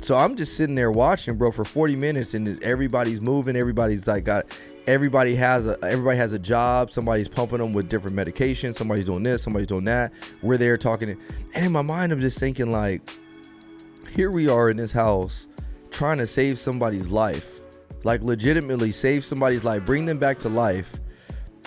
So I'm just sitting there watching, bro, for 40 minutes, and everybody's moving. Everybody's like everybody has a job. Somebody's pumping them with different medications. Somebody's doing this. Somebody's doing that. We're there talking, and in my mind, I'm just thinking like, here we are in this house trying to save somebody's life, like legitimately save somebody's life, bring them back to life.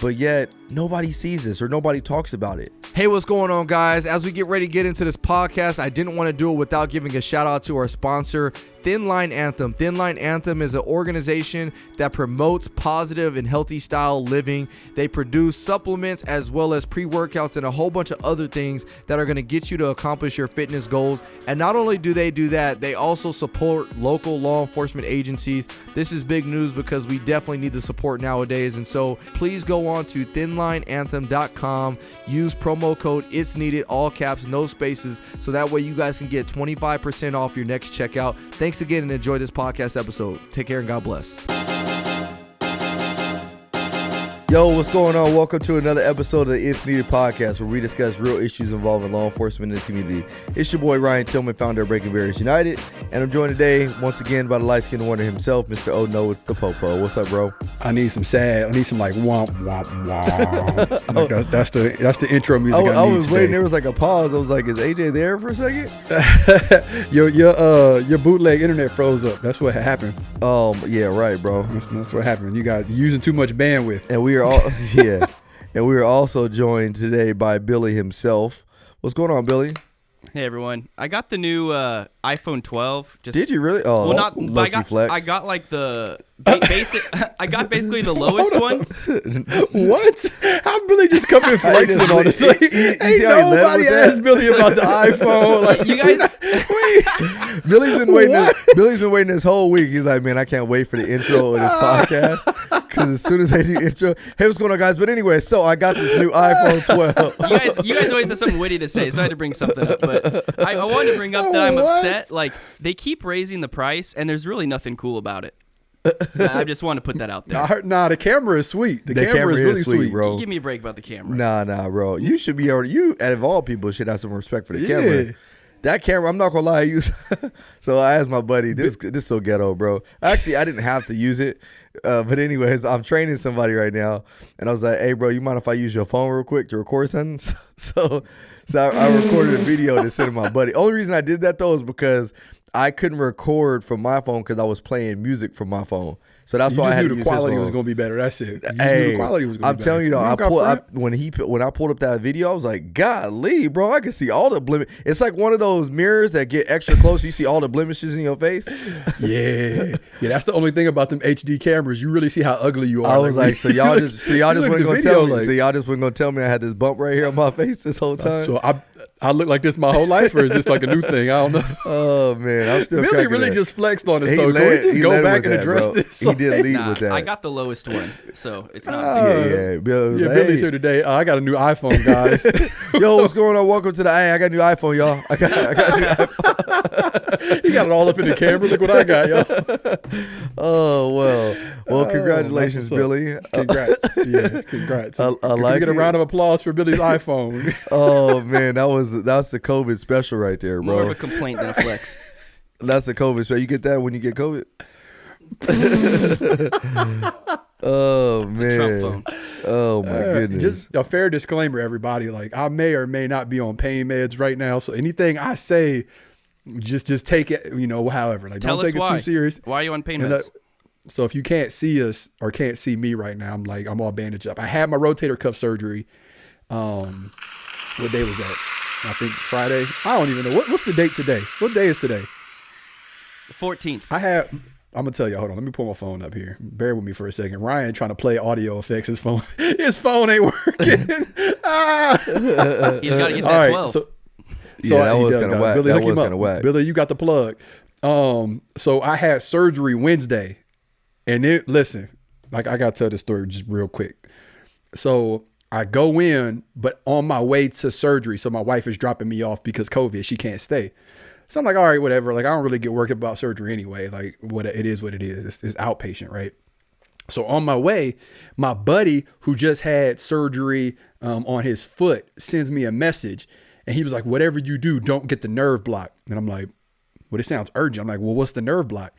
But yet nobody sees this or nobody talks about it. Hey, what's going on, guys? As we get ready to get into this podcast, I didn't want to do it without giving a shout out to our sponsor, Thin Line Anthem. Thin Line Anthem is an organization that promotes positive and healthy style living. They produce supplements as well as pre-workouts and a whole bunch of other things that are going to get you to accomplish your fitness goals. And not only do they do that, they also support local law enforcement agencies. This is big news because we definitely need the support nowadays. And so please go on to thinlineanthem.com. Use promo code It's Needed, all caps, no spaces, so that way you guys can get 25% off your next checkout. Thanks again and enjoy this podcast episode. Take care and God bless. Yo, what's going on? Welcome to another episode of the It's Needed podcast, where we discuss real issues involving law enforcement in the community. It's your boy Ryan Tillman, founder of Breaking Barriers United, and I'm joined today once again by the light-skinned wonder himself, Mr. Oh No, it's the Popo. What's up, bro? I need some like womp womp womp. Like that's the intro music. I was waiting. There was like a pause. I was like, is AJ there for a second? your bootleg internet froze up. That's what happened. Yeah, right, bro. That's what happened. You got using too much bandwidth. And we are all yeah, and we are also joined today by Billy himself. What's going on, Billy? Hey everyone! I got the new iPhone 12. Did you really? Oh, well, not. Lucky flex. I got like the basic. I got basically the lowest one. What? How Billy just come in flexing on us? Like, ain't nobody asked Billy about the iPhone. Like, you guys. Wait. Billy's been waiting. Billy's been waiting this whole week. He's like, man, I can't wait for the intro of this podcast. Because as soon as I do intro, hey, what's going on, guys? But anyway, so I got this new iPhone 12. You guys always have something witty to say, so I had to bring something up. But I wanted to bring up that I'm upset. Like, they keep raising the price, and there's really nothing cool about it. I just want to put that out there. Nah, the camera is sweet. The camera is really sweet, bro. Give me a break about the camera. Nah, bro. You should be already. You, out of all people, should have some respect for the camera. That camera, I'm not gonna lie, I use. So I asked my buddy, this so ghetto, bro. Actually, I didn't have to use it, but anyways, I'm training somebody right now, and I was like, hey, bro, you mind if I use your phone real quick to record something? So I recorded a video to send to my buddy. Only reason I did that though is because I couldn't record from my phone because I was playing music from my phone. So that's why I had to use the quality was going to be better. That's it. Hey, the quality was going to be better. I'm telling you though, when I pulled up that video, I was like, golly, bro, I can see all the blemishes. It's like one of those mirrors that get extra close. You see all the blemishes in your face. Yeah. That's the only thing about them HD cameras. You really see how ugly you are. I was like, so y'all just wasn't going to tell me. So y'all just wasn't going to tell me I had this bump right here on my face this whole time. So I look like this my whole life, or is this like a new thing? I don't know. Oh man, I'm still. Billy really just flexed on us though. Can we just go back and address this? He did lead with that. I got the lowest one, so it's not. Billy's here today. I got a new iPhone, guys. Yo, what's going on? Welcome to the. Hey, I got a new iPhone, y'all. I got a new iPhone. He got it all up in the camera. Look what I got, y'all. Oh well, congratulations, Billy. Congrats. Congrats. I like. We get a round of applause for Billy's iPhone. Oh man, that's the COVID special right there, bro. More of a complaint than a flex. That's the COVID special. You get that when you get COVID? Oh man. Trump phone. Oh my goodness. Just a fair disclaimer, everybody. Like, I may or may not be on pain meds right now, so anything I say, just take it, however. Like, don't take it too serious. Why are you on pain meds? So if you can't see us or can't see me right now, I'm all bandaged up. I had my rotator cuff surgery. What day was that? I think Friday. I don't even know. What's the date today? What day is today? The 14th. I'm going to tell you. Hold on. Let me pull my phone up here. Bear with me for a second. Ryan trying to play audio effects. His phone ain't working. He's got to get that 12. So that was kind of whack. Billy, that was kind of whack. Billy, you got the plug. So I had surgery Wednesday. And listen, like, I got to tell this story just real quick. So I go in, but on my way to surgery. So my wife is dropping me off because COVID, she can't stay. So I'm like, all right, whatever. Like, I don't really get worked up about surgery anyway. Like, what it is. It's outpatient, right? So on my way, my buddy who just had surgery on his foot sends me a message. And he was like, whatever you do, don't get the nerve block. And I'm like, well, this sounds urgent. I'm like, well, what's the nerve block?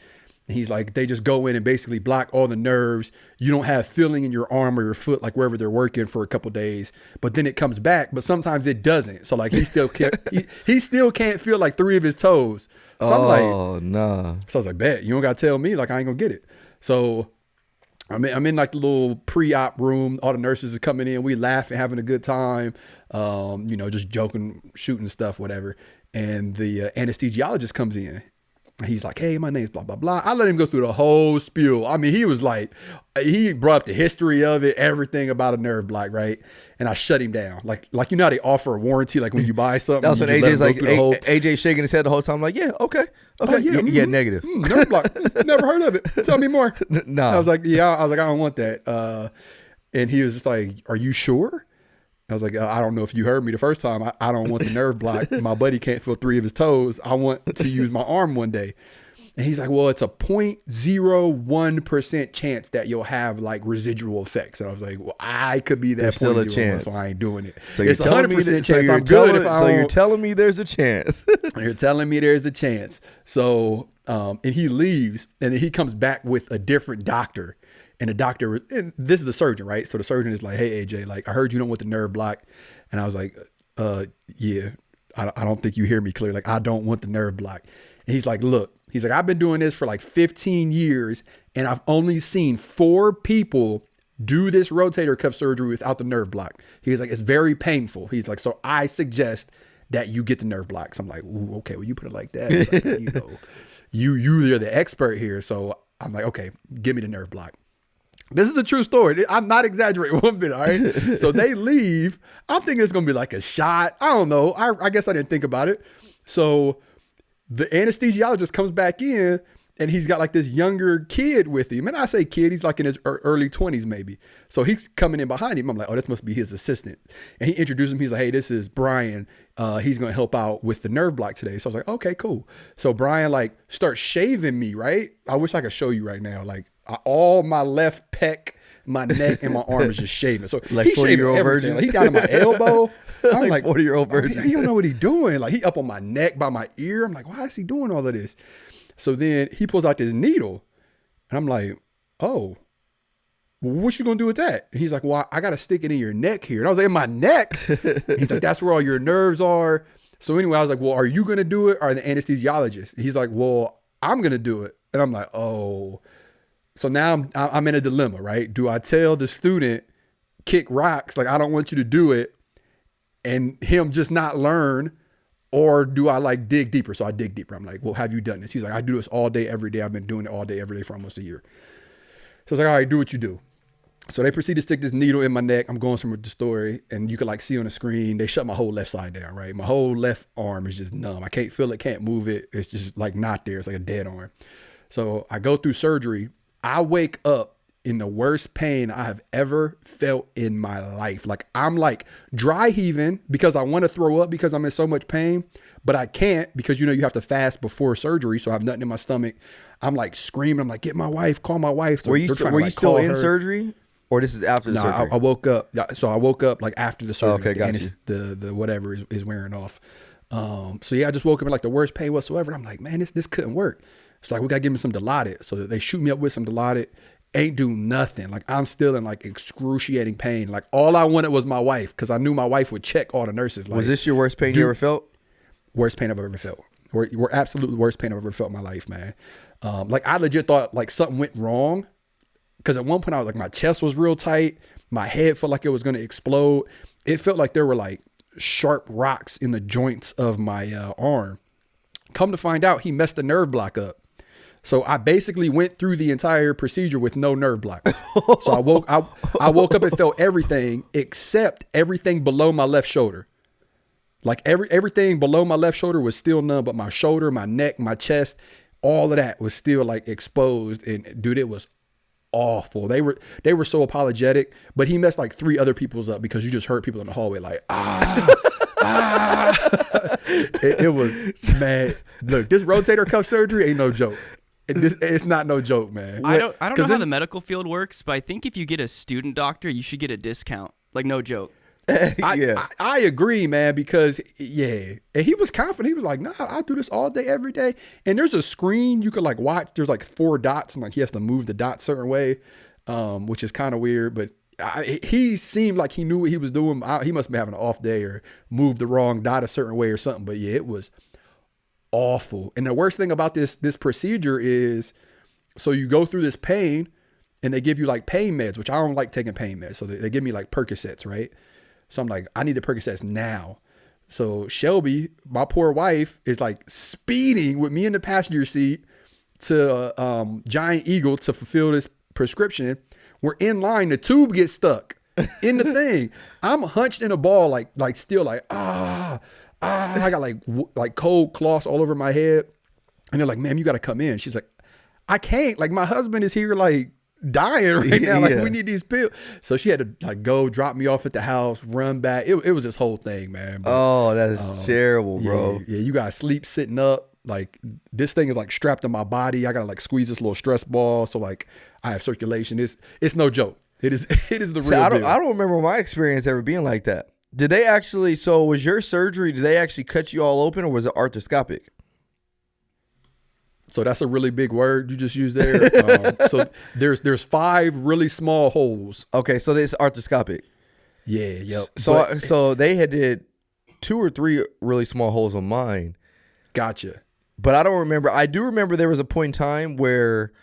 And he's like, they just go in and basically block all the nerves. You don't have feeling in your arm or your foot, like wherever they're working for a couple days, but then it comes back, but sometimes it doesn't. So like he still can't, he still can't feel like 3 of his toes. So I'm like, nah. So I was like, bet, you don't got to tell me, like I ain't gonna get it. So I'm in like the little pre-op room. All the nurses are coming in. We laughing, having a good time. Just joking, shooting stuff, whatever. And the anesthesiologist comes in. He's like, hey, my name's blah, blah, blah. I let him go through the whole spiel. I mean, he was like, he brought up the history of it, everything about a nerve block, right? And I shut him down. Like how they offer a warranty, like when you buy something. That's when AJ's like, AJ shaking his head the whole time, like, yeah, okay. Oh, yeah, negative. Nerve block. Never heard of it. Tell me more. No. I was like, I don't want that. And he was just like, are you sure? I was like, I don't know if you heard me the first time. I don't want the nerve block. My buddy can't feel 3 of his toes. I want to use my arm one day. And he's like, well, it's a 0.01% chance that you'll have like residual effects. And I was like, well, I could be that. There's still a chance. So I ain't doing it. So you're telling me that, you're telling me there's a chance. You're telling me there's a chance. So, and he leaves and then he comes back with a different doctor. And the doctor, and this is the surgeon, right? So the surgeon is like, hey, AJ, like, I heard you don't want the nerve block. And I was like, yeah, I don't think you hear me clearly. Like, I don't want the nerve block. And he's like, look, I've been doing this for like 15 years and I've only seen 4 people do this rotator cuff surgery without the nerve block. He's like, it's very painful. He's like, so I suggest that you get the nerve blocks. I'm like, ooh, okay, well, you put it like that. Like, you're the expert here. So I'm like, okay, give me the nerve block. This is a true story. I'm not exaggerating one bit, all right? So they leave. I'm thinking it's going to be like a shot. I don't know. I guess I didn't think about it. So the anesthesiologist comes back in and he's got like this younger kid with him. And I say kid, he's like in his early 20s maybe. So he's coming in behind him. I'm like, oh, this must be his assistant. And he introduced him. He's like, hey, this is Brian. He's going to help out with the nerve block today. So I was like, okay, cool. So Brian like starts shaving me, right? I wish I could show you right now. Like all my left pec, my neck, and my arm is just shaving. So like 40-year-old virgin. Like, he down to my elbow. I'm like 40-year-old virgin. He don't know what he's doing. Like he up on my neck by my ear. I'm like, why is he doing all of this? So then he pulls out this needle, and I'm like, oh, well, what you gonna do with that? And he's like, well, I gotta stick it in your neck here. And I was like, in my neck? He's like, that's where all your nerves are. So anyway, I was like, well, are you gonna do it or the anesthesiologist? And he's like, well, I'm gonna do it. And I'm like, oh. So now I'm in a dilemma, right? Do I tell the student, kick rocks, like I don't want you to do it, and him just not learn, or do I like dig deeper? So I dig deeper. I'm like, well, have you done this? He's like, I do this all day, every day. I've been doing it all day, every day for almost a year. So I was like, all right, do what you do. So they proceed to stick this needle in my neck. I'm going somewhere with the story, and you can like see on the screen, they shut my whole left side down, right? My whole left arm is just numb. I can't feel it, can't move it. It's just like not there. It's like a dead arm. So I go through surgery. I wake up in the worst pain I have ever felt in my life. Like I'm like dry heaving because I want to throw up because I'm in so much pain, but I can't because you have to fast before surgery. So I have nothing in my stomach. I'm like screaming. I'm like, get my wife, call my wife. So were you still in surgery? Or this is after the surgery? I woke up. So I woke up like after the surgery. Okay, got you. The whatever is wearing off. So yeah, I just woke up in like the worst pain whatsoever. And I'm like, man, this couldn't work. So like, we got to give me some Dilaudid. So they shoot me up with some Dilaudid. Ain't do nothing. Like I'm still in like excruciating pain. Like all I wanted was my wife because I knew my wife would check all the nurses. Like, was this your worst pain you ever felt? Worst pain I've ever felt. We're absolutely worst pain I've ever felt in my life, man. Like I legit thought like something went wrong because at one point I was like, my chest was real tight. My head felt like it was going to explode. It felt like there were like sharp rocks in the joints of my arm. Come to find out, he messed the nerve block up. So I basically went through the entire procedure with no nerve block. So I woke up and felt everything except everything below my left shoulder. Like everything below my left shoulder was still numb, but my shoulder, my neck, my chest, all of that was still like exposed. And dude, it was awful. They were so apologetic, but he messed like 3 other people's up because you just heard people in the hallway like, It was mad. Look, this rotator cuff surgery ain't no joke. It's not no joke, man. I don't know how the medical field works, but I think if you get a student doctor, you should get a discount. Like no joke. I agree, man, because and he was confident. He was like, nah, I'll do this all day, every day. And there's a screen you could like watch. There's like 4 dots and like he has to move the dots certain way, which is kind of weird. But he seemed like he knew what he was doing. He must be having an off day or moved the wrong dot a certain way or something. But yeah, it was awful. And the worst thing about this procedure is, so you go through this pain and they give you like pain meds, which I don't like taking pain meds. So they give me like Percocets, right? So I'm like, I need the Percocets now. So Shelby, my poor wife, is like speeding with me in the passenger seat to Giant Eagle to fulfill this prescription. We're in line. The tube gets stuck in the thing. I'm hunched in a ball, like still like, I got like cold cloths all over my head. And they're like, ma'am, you got to come in. She's like, I can't. Like, my husband is here, like, dying right now. Like, we need these pills. So she had to like go drop me off at the house, run back. It was this whole thing, man. But, oh, that's terrible, bro. Yeah, you gotta sleep sitting up. Like, this thing is like strapped to my body. I gotta like squeeze this little stress ball, so like I have circulation. It's no joke. It is the real deal. I don't remember my experience ever being like that. Did they actually? So was your surgery? Did they actually cut you all open, or was it arthroscopic? So that's a really big word you just used there. So there's 5 really small holes. Okay, so it's arthroscopic. Yeah, yep. So they had did 2 or 3 really small holes on mine. Gotcha. But I don't remember. I do remember there was a point in time where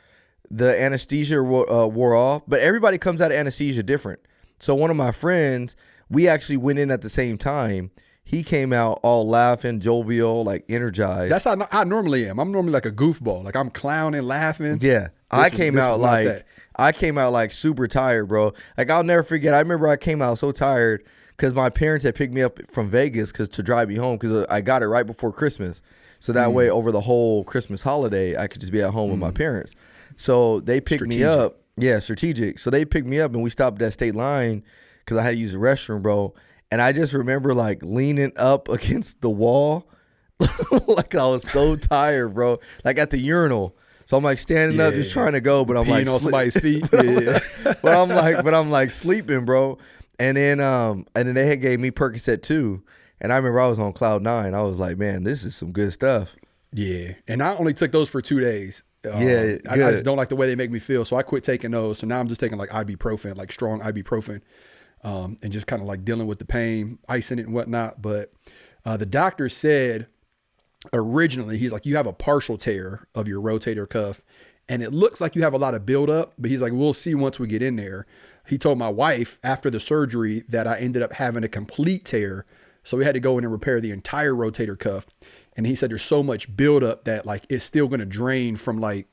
the anesthesia wore off, but everybody comes out of anesthesia different. So one of my friends, we actually went in at the same time. He came out all laughing, jovial, like energized. That's how I normally am. I'm normally like a goofball. Like, I'm clowning, laughing. Yeah. I came out like super tired, bro. Like, I'll never forget. I remember I came out so tired because my parents had picked me up from Vegas to drive me home because I got it right before Christmas. So that way, over the whole Christmas holiday, I could just be at home with my parents. So they picked me up. Yeah, strategic. So they picked me up and we stopped at State Line because I had to use the restroom, bro. And I just remember like leaning up against the wall, like I was so tired, bro. Like at the urinal. So I'm like standing up, just trying to go, but I'm peeing like on somebody's feet. but I'm like sleeping, bro. And then they had gave me Percocet too. And I remember I was on cloud 9. I was like, man, this is some good stuff. Yeah. And I only took those for 2 days. I just don't like the way they make me feel. So I quit taking those. So now I'm just taking like ibuprofen, like strong ibuprofen. And just kind of like dealing with the pain, icing it and whatnot. But the doctor said originally, he's like, you have a partial tear of your rotator cuff and it looks like you have a lot of buildup, but he's like, we'll see once we get in there. He told my wife after the surgery that I ended up having a complete tear. So we had to go in and repair the entire rotator cuff. And he said, there's so much buildup that like, it's still going to drain from like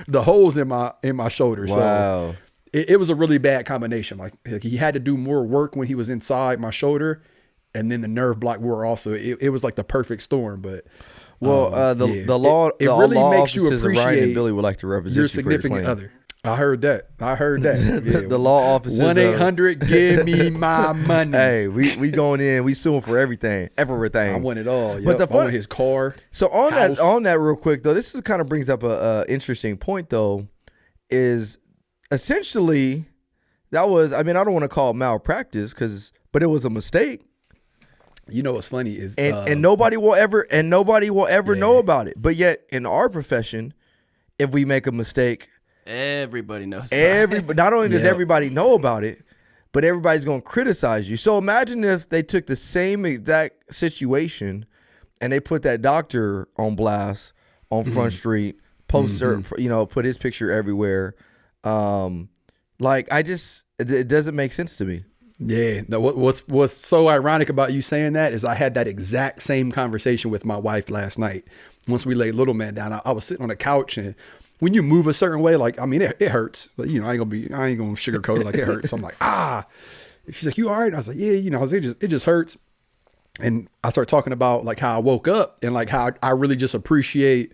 the holes in my shoulder. Wow. So it was a really bad combination. Like he had to do more work when he was inside my shoulder, and then the nerve block wore also. It was like the perfect storm. But the law really makes you offices of Ryan and appreciate Billy would like to represent your you for your significant claim. other. I heard that. Yeah. The law offices 1-800 give me my money. Hey, we going in. We suing for everything. I want it all. Yep. But the I want his car. So on house. that real quick though, this is kind of brings up a interesting point though. Is essentially that was, I mean, I don't want to call it malpractice but it was a mistake. You know what's funny is and nobody will ever know about it. But yet in our profession, if we make a mistake, everybody knows about it. Not only does everybody know about it, but everybody's going to criticize you. So imagine if they took the same exact situation and they put that doctor on blast on Front Street, poster, put his picture everywhere. It doesn't make sense to me. Yeah. No, what's so ironic about you saying that is I had that exact same conversation with my wife last night. Once we laid little man down, I was sitting on the couch, and when you move a certain way, like, I mean, it hurts. But, I ain't gonna sugarcoat it, like it hurts. So I'm like, She's like, you all right? And I was like, yeah, it just hurts. And I started talking about like how I woke up and like how I really just appreciate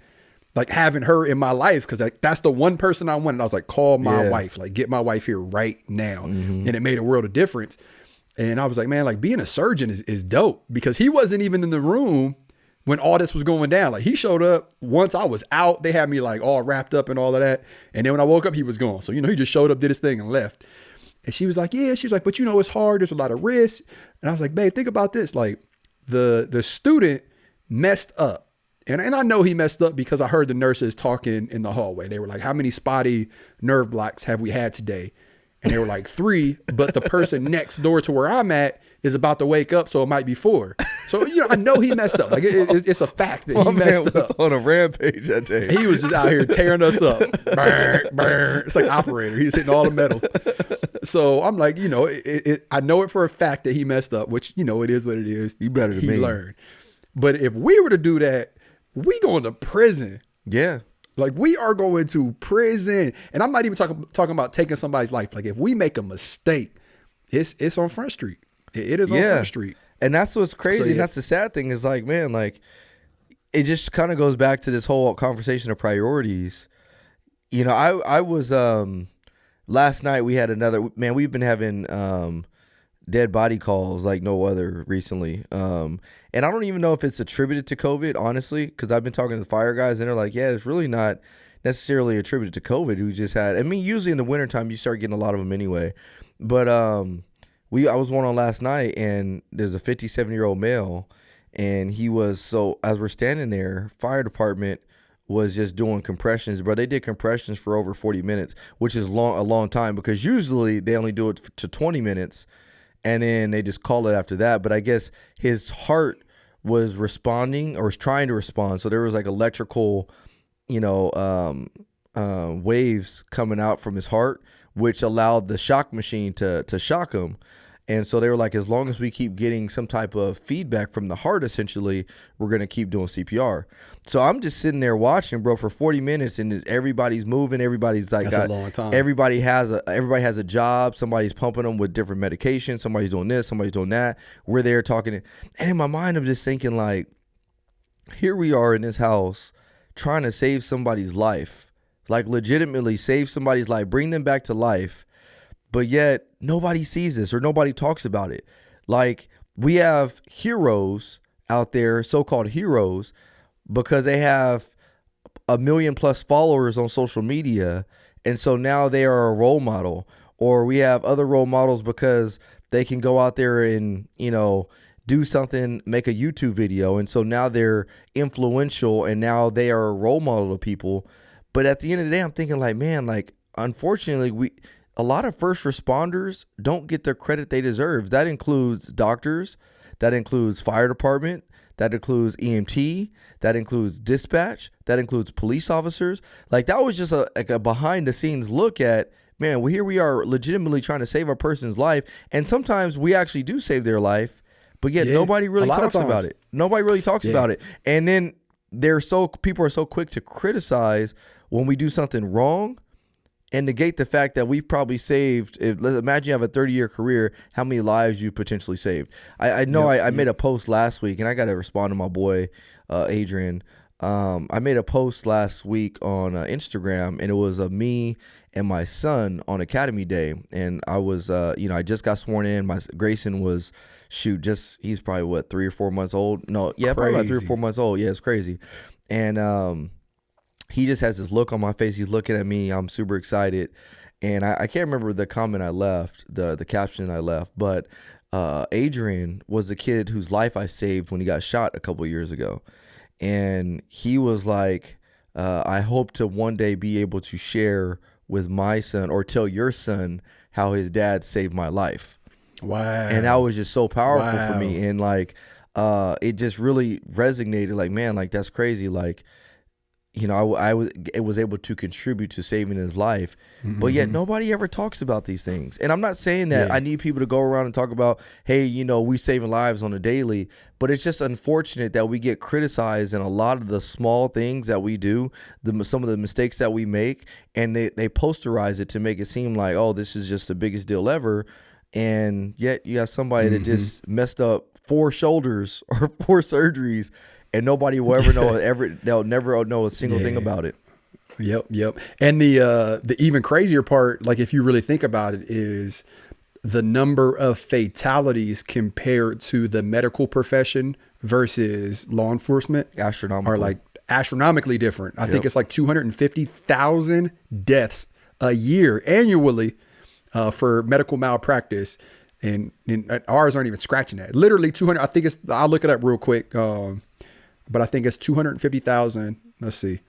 like having her in my life, because that's the one person I wanted. I was like, call my wife, like get my wife here right now. And it made a world of difference. And I was like, man, like being a surgeon is dope, because he wasn't even in the room when all this was going down. Like he showed up once I was out. They had me like all wrapped up and all of that. And then when I woke up, he was gone. So, he just showed up, did his thing and left. And she was like, yeah. She was like, but you know, it's hard. There's a lot of risk. And I was like, babe, think about this. Like the student messed up. And I know he messed up because I heard the nurses talking in the hallway. They were like, how many spotty nerve blocks have we had today? And they were like 3, but the person next door to where I'm at is about to wake up, so it might be 4. So, you know, I know he messed up. Like it's a fact that he messed up. On a rampage that day. He was just out here tearing us up. Burr, burr. It's like operator. He's hitting all the metal. So I'm like, you know, I know it for a fact that he messed up, which, you know, it is what it is. You better than me. He learned. But if we were to do that, we going to prison. Yeah. Like we are going to prison. And I'm not even talking about taking somebody's life. Like if we make a mistake, it's on Front Street. It is on Front Street. And that's what's crazy. So, yes. And that's the sad thing is like, man, like it just kind of goes back to this whole conversation of priorities. You know, I was, last night we had another, man, we've been having, dead body calls like no other recently. And I don't even know if it's attributed to COVID, honestly, because I've been talking to the fire guys and they're like, yeah, it's really not necessarily attributed to COVID. We just had, I mean, usually in the wintertime, you start getting a lot of them anyway. But I was one on last night and there's a 57-year-old male and he was, so as we're standing there, fire department was just doing compressions, bro. They did compressions for over 40 minutes, which is a long time because usually they only do it to 20 minutes. And then they just call it after that. But I guess his heart was responding or was trying to respond. So there was like electrical, you know, waves coming out from his heart, which allowed the shock machine to shock him. And so they were like, as long as we keep getting some type of feedback from the heart, essentially, we're going to keep doing CPR. So I'm just sitting there watching, bro, for 40 minutes and everybody's moving. Everybody's like, that's a long time. Everybody has a job. Somebody's pumping them with different medications. Somebody's doing this. Somebody's doing that. We're there talking. And in my mind, I'm just thinking like, here we are in this house trying to save somebody's life, like legitimately save somebody's life, bring them back to life. But yet nobody sees this or nobody talks about it. Like we have heroes out there, so-called heroes, because they have 1 million plus followers on social media. And so now they are a role model. Or we have other role models because they can go out there and, you know, do something, make a YouTube video. And so now they're influential and now they are a role model to people. But at the end of the day, I'm thinking like, man, like, unfortunately, a lot of first responders don't get the credit they deserve. That includes doctors, that includes fire department, that includes EMT, that includes dispatch, that includes police officers. Like that was just a behind the scenes look at, man, well, here we are legitimately trying to save a person's life. And sometimes we actually do save their life, but yet nobody really talks about it. Nobody really talks about it. And then people are so quick to criticize when we do something wrong and negate the fact that we've probably saved, imagine you have a 30-year career, how many lives you potentially saved. I know I made a post last week, and I got to respond to my boy, Adrian. I made a post last week on Instagram, and it was me and my son on Academy Day. And I was, I just got sworn in. Grayson was, he's probably, 3 or 4 months old? No, yeah, probably about 3 or 4 months old. Yeah, it's crazy. And he just has this look on my face. He's looking at me. I'm super excited. And I can't remember the comment I left, the caption I left, but Adrian was the kid whose life I saved when he got shot a couple years ago. And he was like, I hope to one day be able to share with my son or tell your son how his dad saved my life. Wow. And that was just so powerful for me. And like, it just really resonated like, man, like that's crazy. Like, you know, I was able to contribute to saving his life, but yet nobody ever talks about these things. And I'm not saying that I need people to go around and talk about, hey, you know, we saving lives on a daily, but it's just unfortunate that we get criticized in a lot of the small things that we do, some of the mistakes that we make, and they posterize it to make it seem like, oh, this is just the biggest deal ever. And yet you have somebody that just messed up 4 shoulders or 4 surgeries, and nobody will ever know. They'll never know a single thing about it. Yep. And the even crazier part, like if you really think about it, is the number of fatalities compared to the medical profession versus law enforcement are like astronomically different. I think it's like 250,000 deaths a year annually for medical malpractice. And ours aren't even scratching that. Literally 200. I think I'll look it up real quick. But I think it's 250,000. Let's see.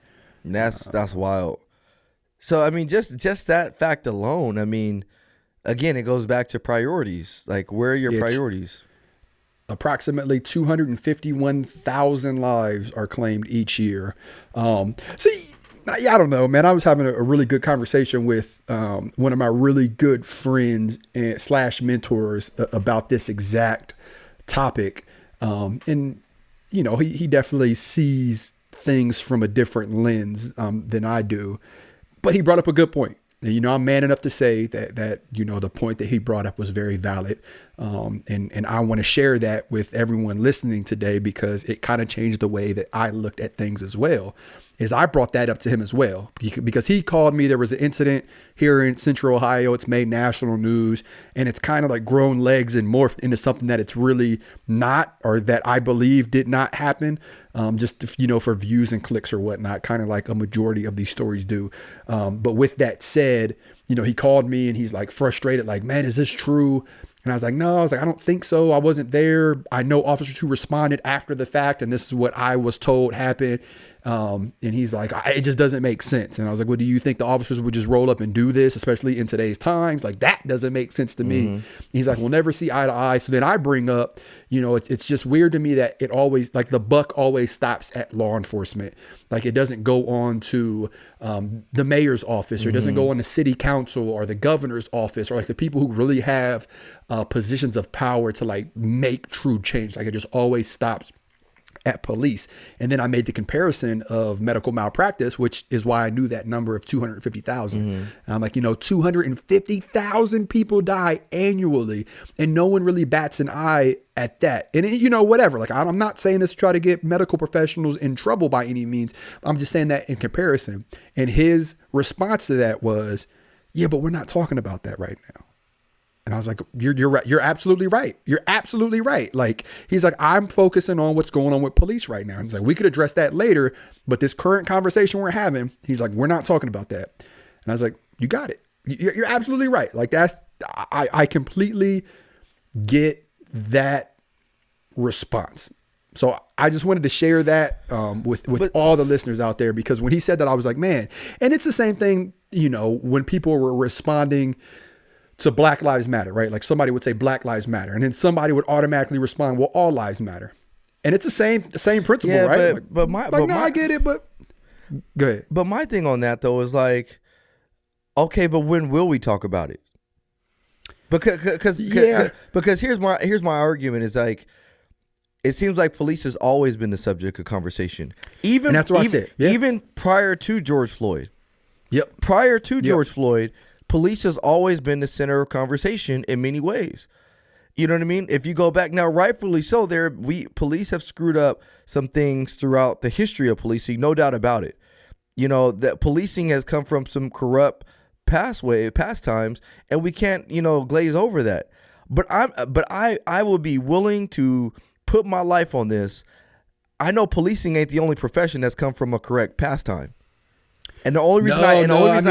That's wild. So, I mean, just that fact alone, I mean, again, it goes back to priorities. Like, where are your priorities? Approximately 251,000 lives are claimed each year. See, I don't know, man. I was having a really good conversation with one of my really good friends and / mentors about this exact topic. And, you know, he definitely sees things from a different lens than I do. But he brought up a good point. And, you know, I'm man enough to say that, you know, the point that he brought up was very valid. And I want to share that with everyone listening today because it kind of changed the way that I looked at things as well. Is I brought that up to him as well because he called me. There was an incident here in Central Ohio. It's made national news and it's kind of like grown legs and morphed into something that it's really not, or that I believe did not happen. Just, you know, for views and clicks or whatnot, kind of like a majority of these stories do. But with that said, you know, he called me and he's like frustrated, like, man, is this true? And I was like, no, I don't think so. I wasn't there. I know officers who responded after the fact, and this is what I was told happened. And he's like, it just doesn't make sense. And I was like, well, do you think the officers would just roll up and do this, especially in today's times? Like, that doesn't make sense to me. He's like, we'll never see eye to eye. So then I bring up, you know, it's just weird to me that it always, like, the buck always stops at law enforcement. Like, it doesn't go on to the mayor's office, or it doesn't go on the city council or the governor's office, or like the people who really have positions of power to like make true change. Like, it just always stops at police. And then I made the comparison of medical malpractice, which is why I knew that number of 250,000. I'm like, you know, 250,000 people die annually, and no one really bats an eye at that. And you know, whatever, like, I'm not saying this to try to get medical professionals in trouble by any means. I'm just saying that in comparison. And his response to that was, yeah, but we're not talking about that right now. And I was like, you're right. You're absolutely right. You're absolutely right. Like, he's like, I'm focusing on what's going on with police right now. And he's like, we could address that later, but this current conversation we're having, he's like, we're not talking about that. And I was like, you got it. You're absolutely right. Like, I completely get that response. So I just wanted to share that with all the listeners out there, because when he said that, I was like, man, and it's the same thing, you know, when people were responding to Black Lives Matter, right? Like, somebody would say Black Lives Matter, and then somebody would automatically respond, well, all lives matter. And it's the same principle, yeah, right? I get it, but go ahead. But my thing on that though is like, okay, but when will we talk about it? Because here's my argument is like, it seems like police has always been the subject of conversation. And that's what I said. Yeah. Even prior to George Floyd. Yep. Prior to George Floyd, police has always been the center of conversation in many ways. You know what I mean? If you go back now, rightfully so, police have screwed up some things throughout the history of policing, no doubt about it. You know, that policing has come from some corrupt past times, and we can't, you know, glaze over that. But I will be willing to put my life on this. I know policing ain't the only profession that's come from a correct pastime. And the only reason I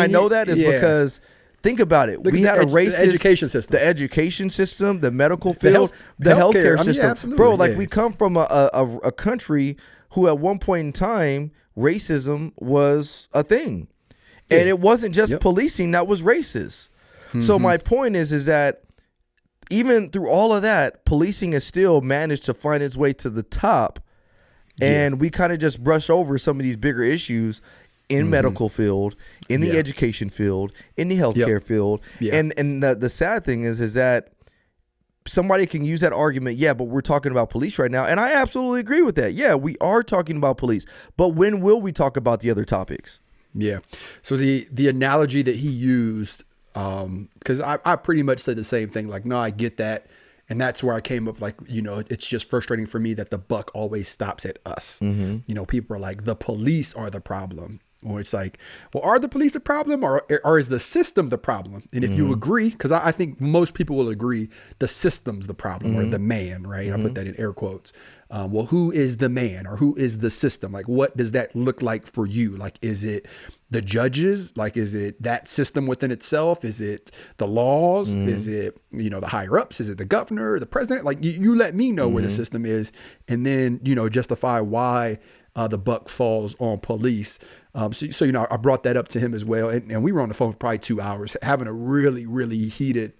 know that is because, think about it. We had a racist education system, the education system, the medical field, the healthcare system. Bro, like, we come from a country who at one point in time, racism was a thing. Yeah. And it wasn't just policing that was racist. So my point is that even through all of that, policing has still managed to find its way to the top. And we kind of just brush over some of these bigger issues in medical field, in the education field, in the healthcare field. And the sad thing is that somebody can use that argument, but we're talking about police right now. And I absolutely agree with that. Yeah, we are talking about police. But when will we talk about the other topics? Yeah. So the analogy that he used, because I pretty much said the same thing. Like, no, I get that. And that's where I came up, like, you know, it's just frustrating for me that the buck always stops at us. You know, people are like, the police are the problem. Or it's like, well, are the police the problem, or is the system the problem? And if you agree, because I think most people will agree, the system's the problem, or the man, right? I put that in air quotes. Well, who is the man, or who is the system? Like, what does that look like for you? Like, is it the judges? Like, is it that system within itself? Is it the laws? Is it, the higher ups? Is it the governor, the president? Like, you let me know where the system is, and then, justify why the buck falls on police. So I brought that up to him as well. And we were on the phone for probably 2 hours having a really, really heated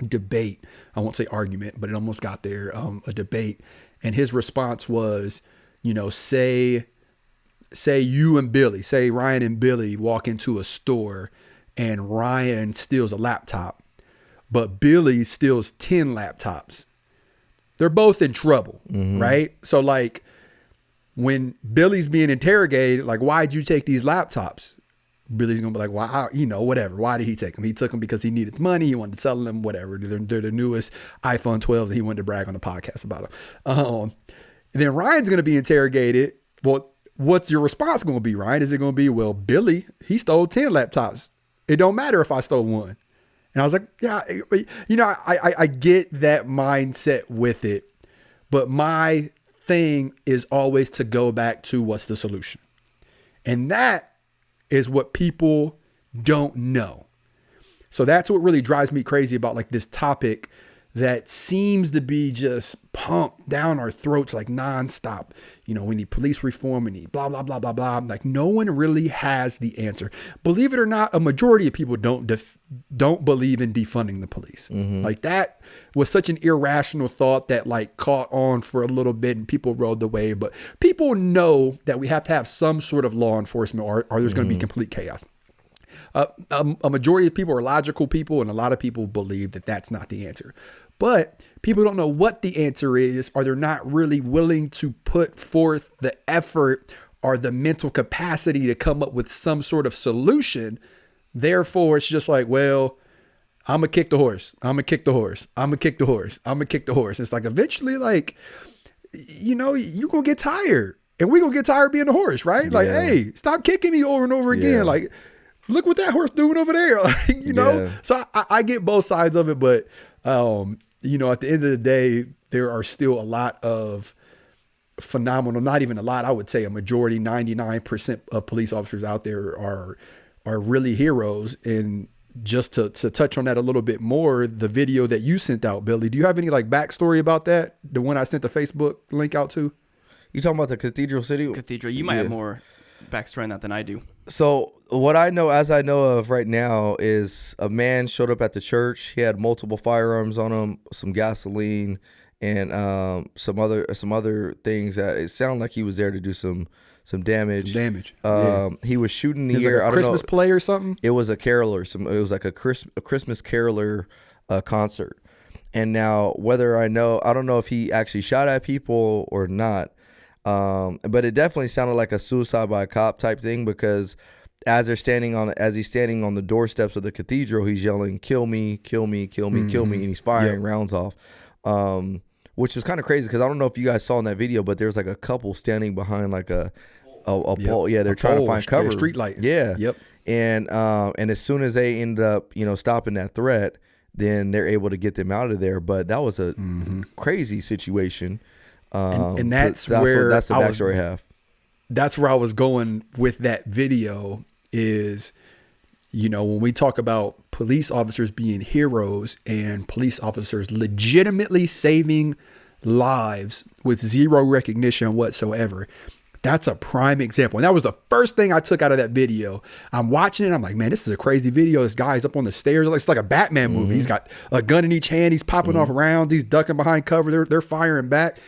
debate. I won't say argument, but it almost got there, a debate. And his response was, say you and Billy, say Ryan and Billy walk into a store and Ryan steals a laptop, but Billy steals 10 laptops. They're both in trouble, right? So like when Billy's being interrogated, like, why'd you take these laptops? Billy's going to be like, why, whatever. Why did he take them? He took them because he needed the money. He wanted to sell them, whatever. They're the newest iPhone 12s and he wanted to brag on the podcast about them. And then Ryan's going to be interrogated. Well, what's your response going to be, Ryan? Is it going to be, well, Billy, he stole 10 laptops. It don't matter if I stole one. And I was like, yeah, I get that mindset with it. But my thing is always to go back to what's the solution. And that is what people don't know. So that's what really drives me crazy about like this topic that seems to be just pumped down our throats like nonstop. We need police reform. We need blah, blah, blah, blah, blah. Like no one really has the answer. Believe it or not, a majority of people don't believe in defunding the police. Like that was such an irrational thought that like caught on for a little bit and people rode the wave. But people know that we have to have some sort of law enforcement or there's going to be complete chaos. A majority of people are logical people, and a lot of people believe that that's not the answer. But people don't know what the answer is, or they're not really willing to put forth the effort or the mental capacity to come up with some sort of solution. Therefore, it's just like, well, I'm going to kick the horse. I'm going to kick the horse. I'm going to kick the horse. I'm going to kick the horse. It's like eventually, like, you're going to get tired. And we're going to get tired being the horse, right? Yeah. Like, hey, stop kicking me over and over again. Like, look what that horse doing over there. Like, So I get both sides of it, but at the end of the day, there are still a lot of phenomenal, not even a lot, I would say a majority, 99% of police officers out there are really heroes. And just to touch on that a little bit more, the video that you sent out, Billy, do you have any like backstory about that? The one I sent the Facebook link out to? You talking about the Cathedral City? Cathedral. You might have more backstory on that than I do. So what I know of right now is a man showed up at the church. He had multiple firearms on him, some gasoline, and some other things that it sounded like he was there to do some damage. He was shooting the air. Like a Christmas play or something. It was a caroler. It was like a Christmas caroler concert. And now I don't know if he actually shot at people or not. But it definitely sounded like a suicide by a cop type thing, because as he's standing on the doorsteps of the cathedral, he's yelling, "Kill me, kill me, kill me, kill me," and he's firing rounds off. Which is kind of crazy, because I don't know if you guys saw in that video, but there's like a couple standing behind like a pole. Yeah, they're trying to find cover. Street light. Yeah. Yep. And as soon as they ended up, stopping that threat, then they're able to get them out of there. But that was a crazy situation. And that's the backstory I have. That's where I was going with that video is, when we talk about police officers being heroes and police officers legitimately saving lives with zero recognition whatsoever, that's a prime example. And that was the first thing I took out of that video. I'm watching it. I'm like, man, this is a crazy video. This guy's up on the stairs. It's like a Batman movie. He's got a gun in each hand. He's popping off rounds. He's ducking behind cover. They're firing back.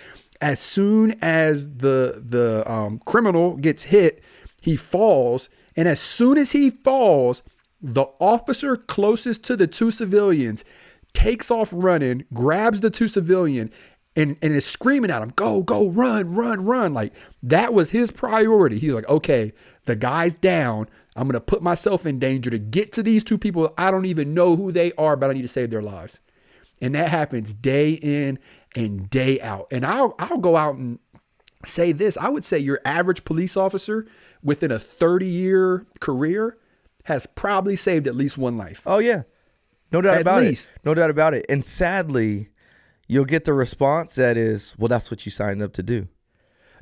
As soon as the criminal gets hit, he falls. And as soon as he falls, the officer closest to the two civilians takes off running, grabs the two civilian, and is screaming at him, go, run, run, run. Like, that was his priority. He's like, okay, the guy's down. I'm going to put myself in danger to get to these two people. I don't even know who they are, but I need to save their lives. And that happens day in and day out. And I'll go out and say this. I would say your average police officer within a 30-year career has probably saved at least one life. Oh, yeah. No doubt about it. No doubt about it. And sadly, you'll get the response that is, well, that's what you signed up to do.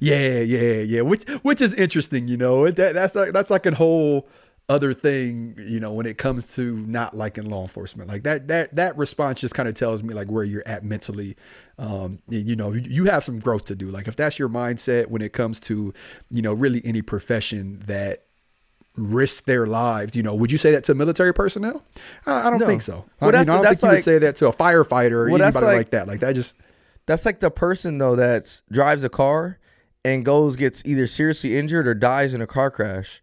Yeah. Which is interesting, you know. That's like a whole other thing, you know, when it comes to not liking law enforcement. Like that response just kind of tells me like where you're at mentally. You know, you have some growth to do. Like if that's your mindset when it comes to, you know, really any profession that risk their lives, you know, would you say that to military personnel? I don't think so. Well, I don't think you would say that to a firefighter or anybody like that. Like that just. That's like the person though that drives a car and gets either seriously injured or dies in a car crash,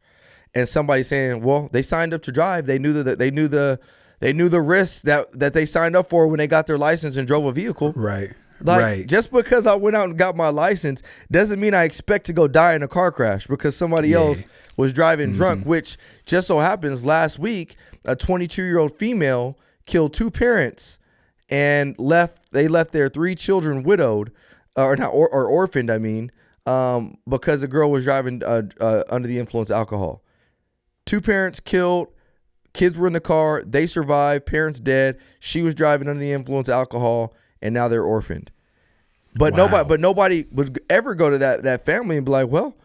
and somebody saying, "Well, they signed up to drive. They knew the risks that they signed up for when they got their license and drove a vehicle." Right. Like, right. just because I went out and got my license doesn't mean I expect to go die in a car crash because somebody else was driving drunk, which just so happens last week, a 22-year-old female killed 2 parents and left their 3 children widowed or orphaned, I mean, because the girl was driving under the influence of alcohol. 2 parents killed, kids were in the car, they survived, parents dead. She was driving under the influence of alcohol, and now they're orphaned. But nobody would ever go to that family and be like, well,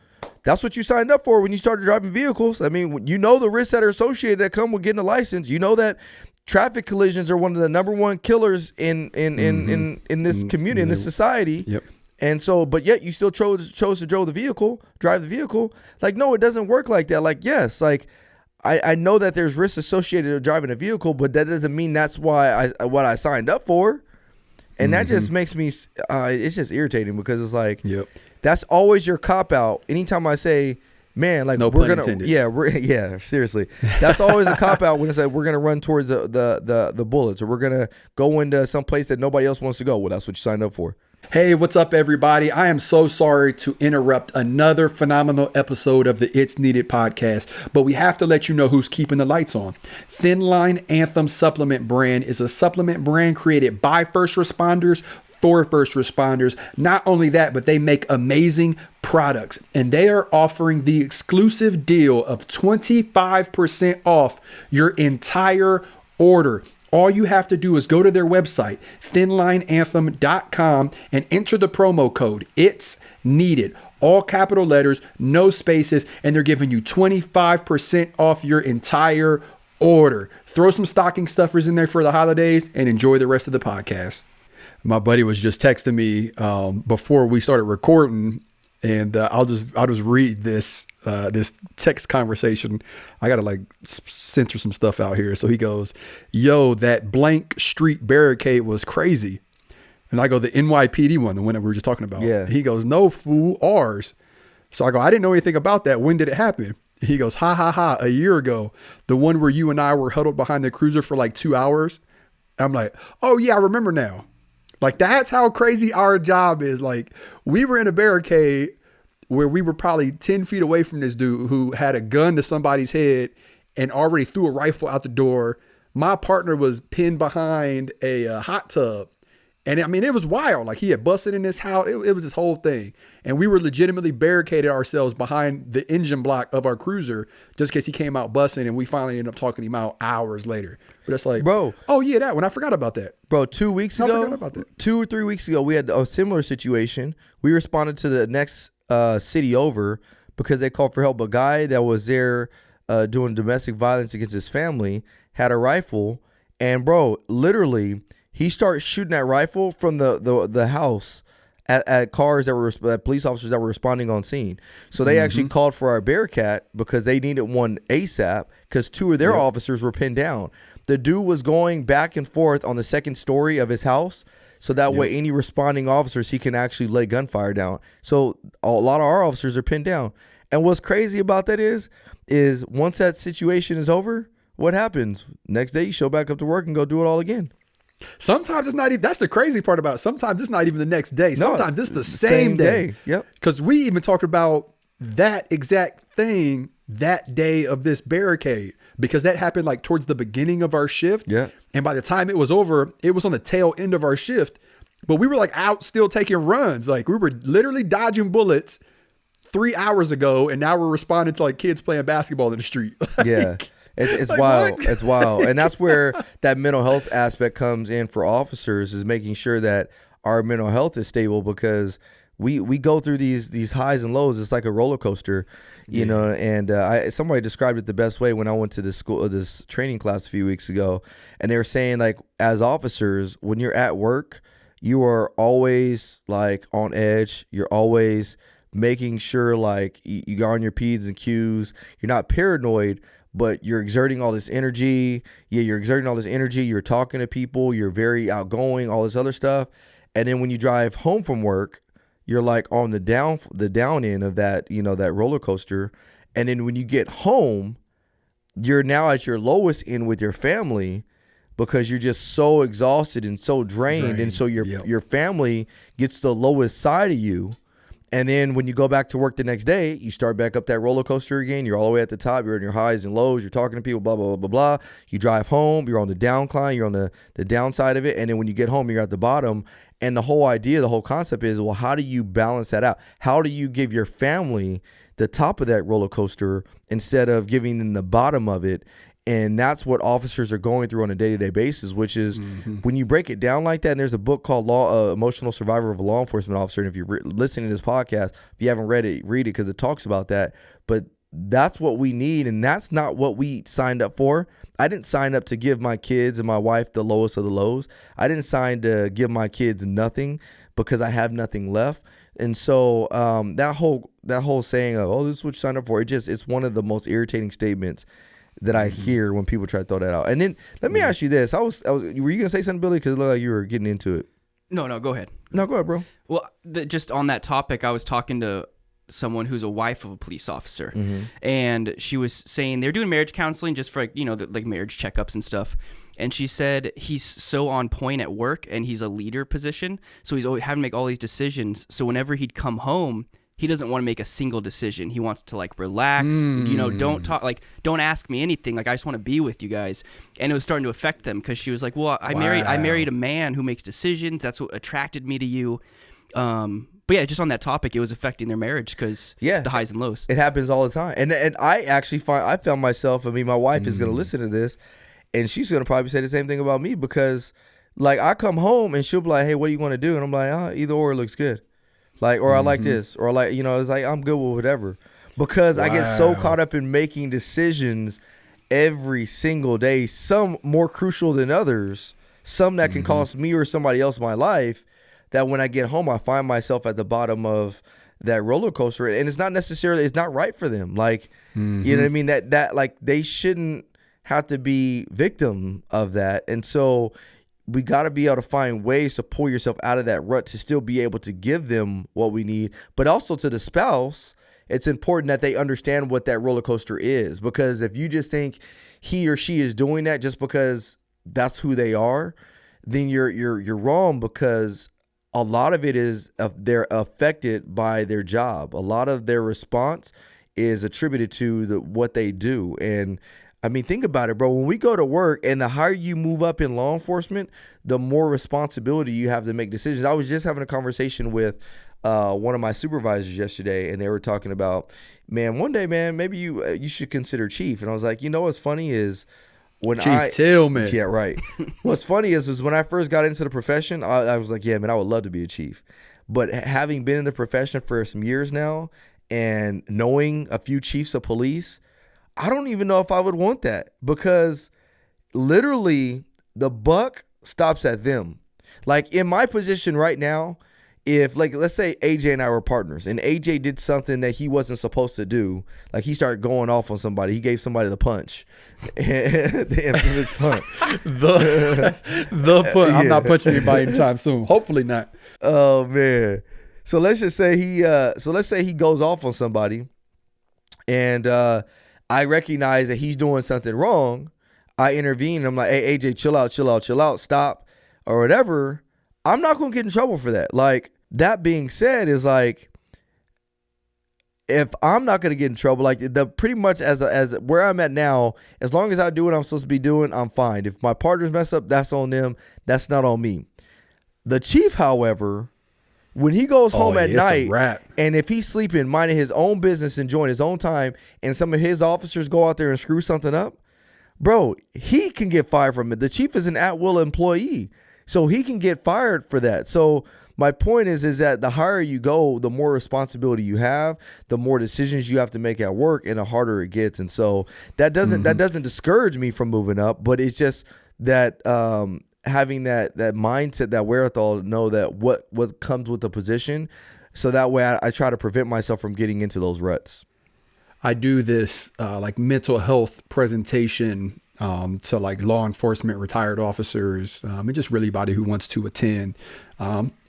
that's what you signed up for when you started driving vehicles. I mean, you know the risks that are associated that come with getting a license. You know that traffic collisions are one of the number one killers in this community, in this society. Yep. And so, but yet you still chose to drive the vehicle. Like, no, it doesn't work like that. Like, yes, like I know that there's risks associated with driving a vehicle, but that doesn't mean that's what I signed up for. And that just makes me, it's just irritating because it's like, that's always your cop out. Anytime I say, man, like no we're pun gonna, intended. seriously, that's always a cop out when it's like we're gonna run towards the bullets, or we're gonna go into some place that nobody else wants to go. Well, that's what you signed up for. Hey, what's up, everybody? I am so sorry to interrupt another phenomenal episode of the It's Needed podcast, but we have to let you know who's keeping the lights on. Thin Line Anthem Supplement brand is a supplement brand created by first responders for first responders. Not only that, but they make amazing products, and they are offering the exclusive deal of 25% off your entire order. All you have to do is go to their website, thinlineanthem.com, and enter the promo code It's Needed. All capital letters, no spaces, and they're giving you 25% off your entire order. Throw some stocking stuffers in there for the holidays and enjoy the rest of the podcast. My buddy was just texting me before we started recording, and I'll just read this text conversation. I gotta like censor some stuff out here. So he goes, "Yo, that blank street barricade was crazy," and I go, "The NYPD one, the one that we were just talking about." Yeah. He goes, "No, fool, ours." So I go, "I didn't know anything about that. When did it happen?" He goes, "Ha ha ha, a year ago, the one where you and I were huddled behind the cruiser for like 2 hours." I'm like, "Oh yeah, I remember now." Like, that's how crazy our job is. Like, we were in a barricade where we were probably 10 feet away from this dude who had a gun to somebody's head and already threw a rifle out the door. My partner was pinned behind a hot tub. And I mean, it was wild. Like, he had busted in this house. It was this whole thing. And we were legitimately barricaded ourselves behind the engine block of our cruiser just in case he came out busting. And we finally ended up talking him out hours later. But it's like, bro, oh yeah, that one. I forgot about that. Bro, 2 weeks ago, I forgot about that. 2 or 3 weeks ago, we had a similar situation. We responded to the next city over because they called for help. A guy that was there doing domestic violence against his family had a rifle, and bro, literally, he started shooting that rifle from the house at cars at police officers that were responding on scene. So they actually called for our Bearcat because they needed one ASAP because 2 of their officers were pinned down. The dude was going back and forth on the second story of his house, so that way any responding officers, he can actually lay gunfire down. So a lot of our officers are pinned down. And what's crazy about that is once that situation is over, what happens? Next day you show back up to work and go do it all again. Sometimes it's not even, that's the crazy part about it. Sometimes it's not even the next day. Sometimes it's the same day. Yep. Because we even talked about that exact thing that day of this barricade, because that happened like towards the beginning of our shift. Yeah. And by the time it was over, it was on the tail end of our shift. But we were like out still taking runs. Like, we were literally dodging bullets 3 hours ago, and now we're responding to like kids playing basketball in the street. Yeah. It's like, wild. what? It's wild. And that's where that mental health aspect comes in for officers, is making sure that our mental health is stable, because we go through these highs and lows. It's like a roller coaster, you know. And somebody described it the best way when I went to this training class a few weeks ago, and they were saying, like, as officers, when you're at work, you are always like on edge. You're always making sure like you are on your P's and Q's. You're not paranoid, but you're exerting all this energy. Yeah, you're exerting all this energy. You're talking to people. You're very outgoing, all this other stuff. And then when you drive home from work, you're like on the down end of that, you know, that roller coaster. And then when you get home, you're now at your lowest end with your family because you're just so exhausted and so drained. And so your family gets the lowest side of you. And then when you go back to work the next day, you start back up that roller coaster again. You're all the way at the top. You're in your highs and lows. You're talking to people, blah, blah, blah, blah, blah. You drive home. You're on the downcline. You're on the downside of it. And then when you get home, you're at the bottom. And the whole idea, the whole concept is, well, how do you balance that out? How do you give your family the top of that roller coaster instead of giving them the bottom of it? And that's what officers are going through on a day-to-day basis, which is when you break it down like that. And there's a book called Emotional Survivor of a Law Enforcement Officer. And if you're listening to this podcast, if you haven't read it, read it because it talks about that. But that's what we need. And that's not what we signed up for. I didn't sign up to give my kids and my wife the lowest of the lows. I didn't sign to give my kids nothing because I have nothing left. And so that whole saying of, oh, this is what you signed up for, it's one of the most irritating statements that I hear when people try to throw that out. And then let me ask you this. Were you gonna say something, Billy? Because it looked like you were getting into it. No, go ahead. No, go ahead, bro. Well, just on that topic, I was talking to someone who's a wife of a police officer, and she was saying they're doing marriage counseling just for, like, you know, like marriage checkups and stuff. And she said he's so on point at work, and he's a leader position, so he's always having to make all these decisions. So whenever he'd come home, he doesn't want to make a single decision. He wants to, like, relax, you know, don't talk, like, don't ask me anything. Like, I just want to be with you guys. And it was starting to affect them because she was like, well, I married a man who makes decisions. That's what attracted me to you. But yeah, just on that topic, it was affecting their marriage because the highs and lows. It happens all the time. And I actually I found myself, I mean, my wife is going to listen to this and she's going to probably say the same thing about me because, like, I come home and she'll be like, hey, what do you want to do? And I'm like, either or, it looks good. Like, or I like this, or like, you know, it's like, I'm good with whatever, because I get so caught up in making decisions every single day, some more crucial than others, some that can cost me or somebody else my life, that when I get home, I find myself at the bottom of that roller coaster. And it's not necessarily, it's not right for them. Like, you know what I mean? That like, they shouldn't have to be victim of that. And so we got to be able to find ways to pull yourself out of that rut to still be able to give them what we need. But also to the spouse, it's important that they understand what that roller coaster is. Because if you just think he or she is doing that just because that's who they are, then you're wrong, because a lot of it is they're affected by their job. A lot of their response is attributed to what they do. And I mean, think about it, bro. When we go to work, and the higher you move up in law enforcement, the more responsibility you have to make decisions. I was just having a conversation with one of my supervisors yesterday, and they were talking about, man, one day, man, maybe you should consider chief. And I was like, you know what's funny is when Chief Tillman. Yeah, right. What's funny is when I first got into the profession, I was like, yeah, man, I would love to be a chief. But having been in the profession for some years now and knowing a few chiefs of police, I don't even know if I would want that, because literally the buck stops at them. Like, in my position right now, if, like, let's say AJ and I were partners and AJ did something that he wasn't supposed to do, like he started going off on somebody, he gave somebody the punch, the infamous punch. the punch. I'm not punching anybody anytime soon. Hopefully not. Oh man. So let's just say he goes off on somebody, and I recognize that he's doing something wrong. I intervene and I'm like, hey, AJ, chill out, stop, or whatever. I'm not going to get in trouble for that. Like, that being said, is like, if I'm not going to get in trouble, like, pretty much as where I'm at now, as long as I do what I'm supposed to be doing, I'm fine. If my partners mess up, that's on them. That's not on me. The chief, however, when he goes home at night, and if he's sleeping, minding his own business, enjoying his own time, and some of his officers go out there and screw something up, bro, he can get fired from it. The chief is an at-will employee, so he can get fired for that. So my point is that the higher you go, the more responsibility you have, the more decisions you have to make at work, and the harder it gets. And so that doesn't discourage me from moving up, but it's just that having that mindset, that wherewithal to know that what comes with the position, so that way I try to prevent myself from getting into those ruts. I do this like mental health presentation to like law enforcement retired officers and just really anybody who wants to attend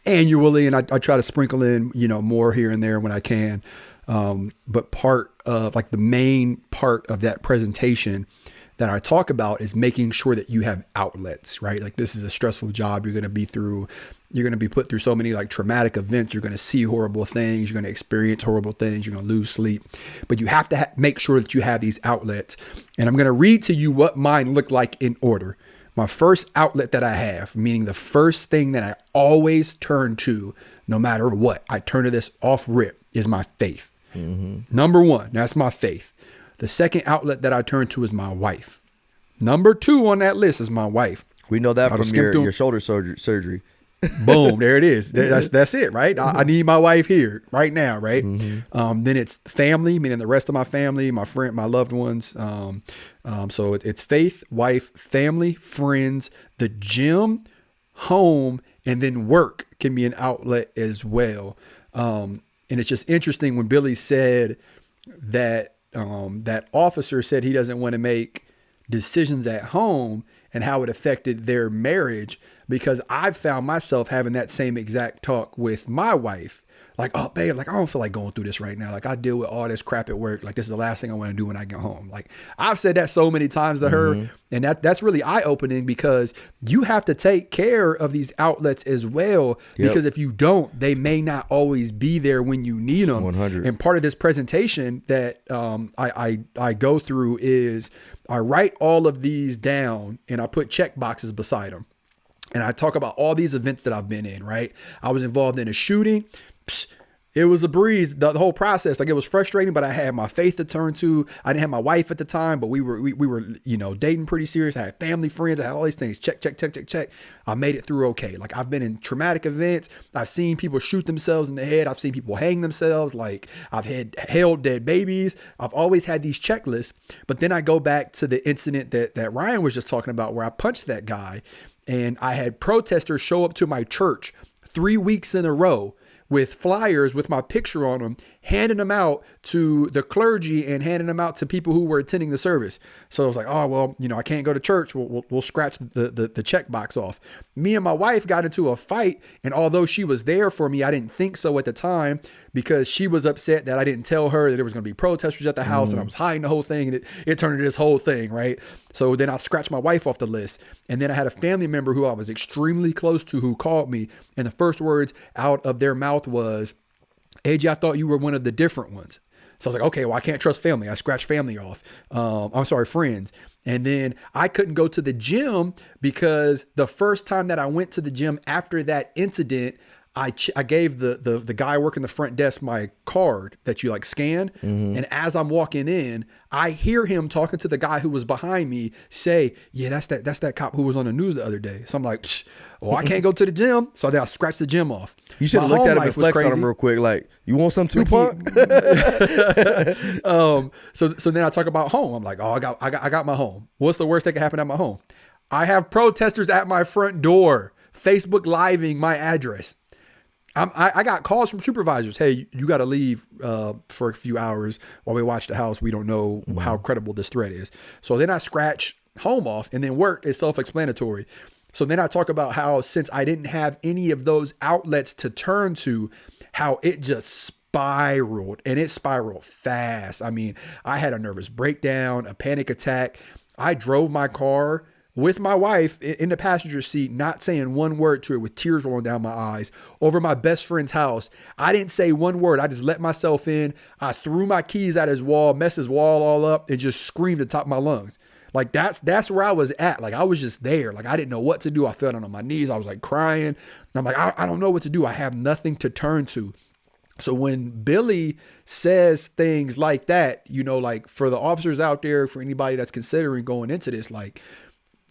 annually, and I try to sprinkle in more here and there when I can. But part of like the main part of that presentation that I talk about is making sure that you have outlets, right? Like this is a stressful job. You're going to be put through so many like traumatic events. You're going to see horrible things. You're going to experience horrible things. You're going to lose sleep, but you have to make sure that you have these outlets. And I'm going to read to you what mine look like in order. My first outlet that I have, meaning the first thing that I always turn to, no matter what, I turn to this off rip, is my faith. Mm-hmm. Number one, that's my faith. The second outlet that I turn to is my wife. Number two on that list is my wife. We know that from your shoulder surgery. Boom, there it is. That's it, right? I need my wife here right now, right? Mm-hmm. Then it's family, meaning the rest of my family, my friend, my loved ones. So it's faith, wife, family, friends, the gym, home, and then work can be an outlet as well. And it's just interesting when Billy said that that officer said he doesn't want to make decisions at home and how it affected their marriage, because I've found myself having that same exact talk with my wife. Like, oh, babe, like, I don't feel like going through this right now. Like, I deal with all this crap at work. Like, this is the last thing I want to do when I get home. Like, I've said that so many times to her. And that's really eye-opening, because you have to take care of these outlets as well. Yep. Because if you don't, they may not always be there when you need them. 100. And part of this presentation that I go through is I write all of these down and I put check boxes beside them. And I talk about all these events that I've been in, right? I was involved in a shooting. It was a breeze, the whole process. Like, it was frustrating, but I had my faith to turn to. I didn't have my wife at the time, but we were dating pretty serious. I had family, friends. I had all these things. Check. I made it through okay. Like, I've been in traumatic events. I've seen people shoot themselves in the head. I've seen people hang themselves. Like, I've held dead babies. I've always had these checklists. But then I go back to the incident that Ryan was just talking about, where I punched that guy, and I had protesters show up to my church 3 weeks in a row with flyers with my picture on them, handing them out to the clergy and handing them out to people who were attending the service. So I was like, oh, well, I can't go to church. We'll scratch the check box off. Me and my wife got into a fight, and although she was there for me, I didn't think so at the time, because she was upset that I didn't tell her that there was going to be protesters at the house, and I was hiding the whole thing, and it turned into this whole thing, right? So then I scratched my wife off the list. And then I had a family member who I was extremely close to who called me, and the first words out of their mouth was, AJ, I thought you were one of the different ones. So I was like, okay, well, I can't trust family. I scratched family off. Friends. And then I couldn't go to the gym because the first time that I went to the gym after that incident, I gave the guy working the front desk my card that you like scan. Mm-hmm. And as I'm walking in, I hear him talking to the guy who was behind me say, yeah, that's that cop who was on the news the other day. So I'm like, well, I can't go to the gym. So then I scratched the gym off. You should have looked at him and flexed on him real quick. Like, you want some Tupac? So then I talk about home. I'm like, oh, I got my home. What's the worst that could happen at my home? I have protesters at my front door, Facebook living my address. I got calls from supervisors. Hey, you got to leave for a few hours while we watch the house. We don't know how credible this threat is. So then I scratch home off, and then work is self-explanatory. So then I talk about how, since I didn't have any of those outlets to turn to, how it just spiraled, and it spiraled fast. I mean, I had a nervous breakdown, a panic attack. I drove my car with my wife in the passenger seat, not saying one word to her, with tears rolling down my eyes, over my best friend's house. I didn't say one word. I just let myself in. I threw my keys at his wall, messed his wall all up, and just screamed at the top of my lungs. Like, that's where I was at. Like, I was just there. Like, I didn't know what to do. I fell down on my knees. I was like crying. And I'm like, I don't know what to do. I have nothing to turn to. So when Billy says things like that, like, for the officers out there, for anybody that's considering going into this, like,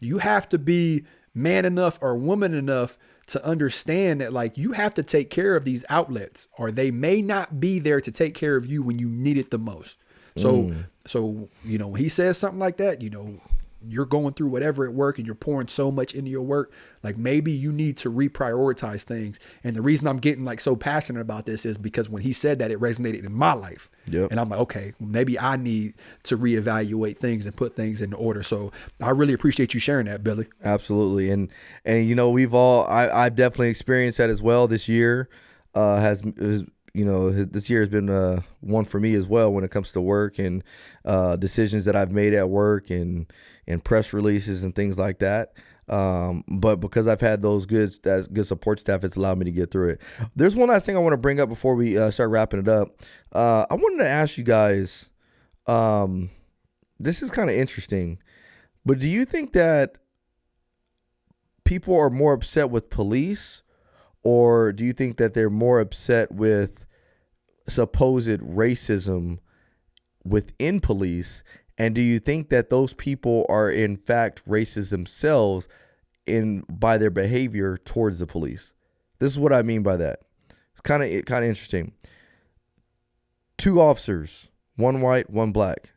you have to be man enough or woman enough to understand that like you have to take care of these outlets, or they may not be there to take care of you when you need it the most. So, you know, when he says something like that, you know, you're going through whatever at work and you're pouring so much into your work, like maybe you need to reprioritize things. And the reason I'm getting like so passionate about this is because when he said that, it resonated in my life. Yep. And I'm like, okay, maybe I need to reevaluate things and put things in order. So I really appreciate you sharing that, Billy. Absolutely. And you know, I've definitely experienced that as well. This year this year has been one for me as well when it comes to work and decisions that I've made at work and press releases and things like that. But because I've had those good support staff, it's allowed me to get through it. There's one last thing I want to bring up before we start wrapping it up. I wanted to ask you guys, this is kind of interesting, but do you think that people are more upset with police, or do you think that they're more upset with supposed racism within police? And do you think that those people are in fact racist themselves by their behavior towards the police? This is what I mean by that. It's kind of interesting. 2 officers, one white, one black.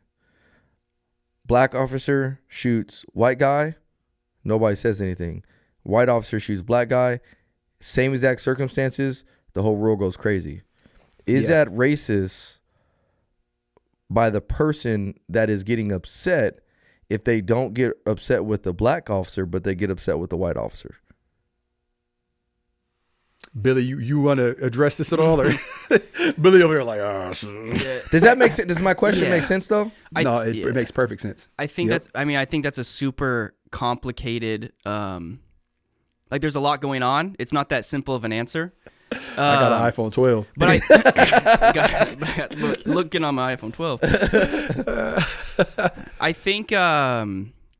Black officer shoots white guy. Nobody says anything. White officer shoots black guy. Same exact circumstances. The whole world goes crazy. Is that racist by the person that is getting upset if they don't get upset with the black officer, but they get upset with the white officer? Billy, you want to address this at all? Or Billy over there like, Does that make sense? Does my question make sense though? It makes perfect sense. I think I think that's a super complicated, like there's a lot going on. It's not that simple of an answer. I got an iPhone 12. But looking on my iPhone 12. I think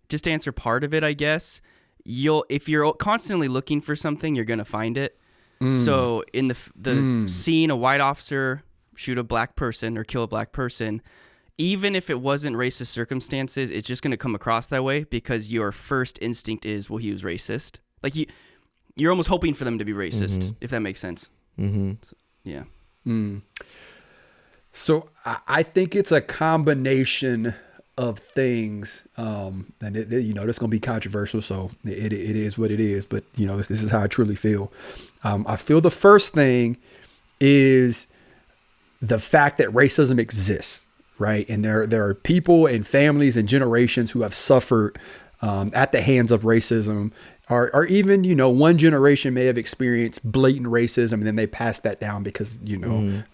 just to answer part of it, I guess, if you're constantly looking for something, you're gonna find it. So in the seeing a white officer shoot a black person or kill a black person, even if it wasn't racist circumstances, it's just gonna come across that way because your first instinct is, well, he was racist. Like you're almost hoping for them to be racist, if that makes sense. So, yeah. So I think it's a combination of things, and it's going to be controversial. So it is what it is. But this is how I truly feel. I feel the first thing is the fact that racism exists, right? And there are people and families and generations who have suffered at the hands of racism. Or even, one generation may have experienced blatant racism and then they pass that down because,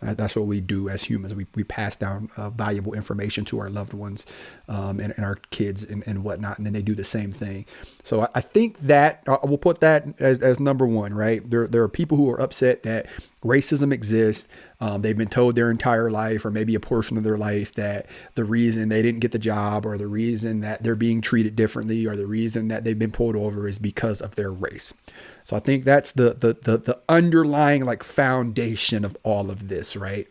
that's what we do as humans. We pass down valuable information to our loved ones and our kids and whatnot. And then they do the same thing. So I think that we'll put that as number one, right? There are people who are upset that racism exists. They've been told their entire life or maybe a portion of their life that the reason they didn't get the job or the reason that they're being treated differently or the reason that they've been pulled over is because of their race. So I think that's the underlying like foundation of all of this, right?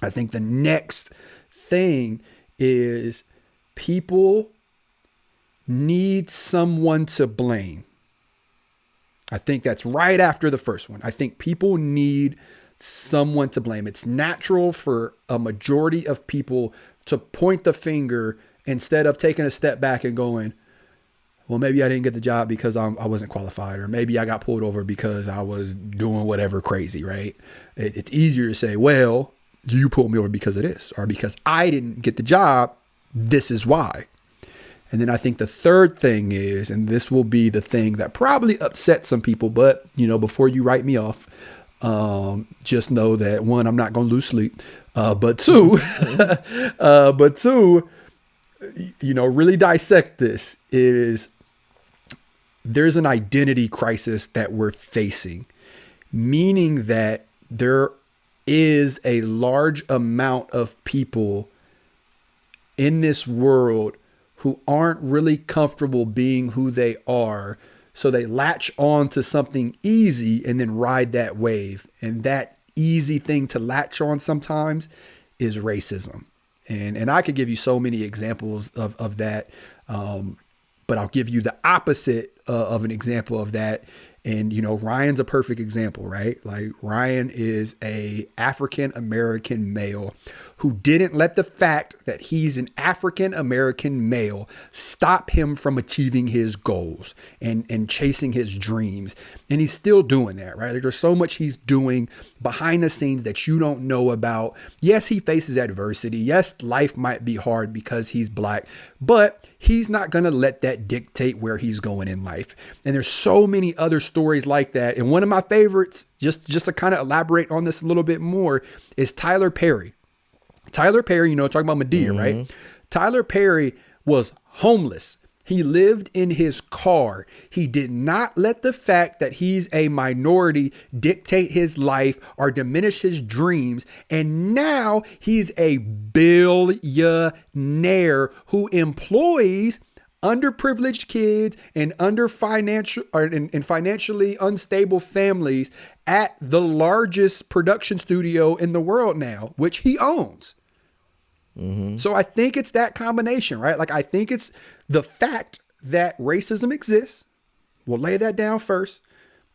I think the next thing is people need someone to blame. I think that's right after the first one. I think people need someone to blame. It's natural for a majority of people to point the finger instead of taking a step back and going, well, maybe I didn't get the job because I wasn't qualified, or maybe I got pulled over because I was doing whatever crazy, right? It's easier to say, well, you pulled me over because of this, or because I didn't get the job, this is why. And then I think the third thing is, and this will be the thing that probably upsets some people, but before you write me off, just know that one, I'm not going to lose sleep. But two, really dissect this is there's an identity crisis that we're facing, meaning that there is a large amount of people in this world who aren't really comfortable being who they are. So they latch on to something easy and then ride that wave. And that easy thing to latch on sometimes is racism. And I could give you so many examples of that. But I'll give you the opposite of an example of that. And, you know, Ryan's a perfect example, right? Like Ryan is a African-American male who didn't let the fact that he's an African-American male stop him from achieving his goals and chasing his dreams. And he's still doing that, right? Like there's so much he's doing behind the scenes that you don't know about. Yes, he faces adversity. Yes, life might be hard because he's black, but he's not going to let that dictate where he's going in life. And there's so many other stories like that. And one of my favorites, just to kind of elaborate on this a little bit more, is Tyler Perry. Tyler Perry, you know, talking about Madea, right? Tyler Perry was homeless. He lived in his car. He did not let the fact that he's a minority dictate his life or diminish his dreams. And now he's a billionaire who employs underprivileged kids and financially unstable families at the largest production studio in the world now, which he owns. So I think it's that combination, right? Like I think it's the fact that racism exists. We'll lay that down first.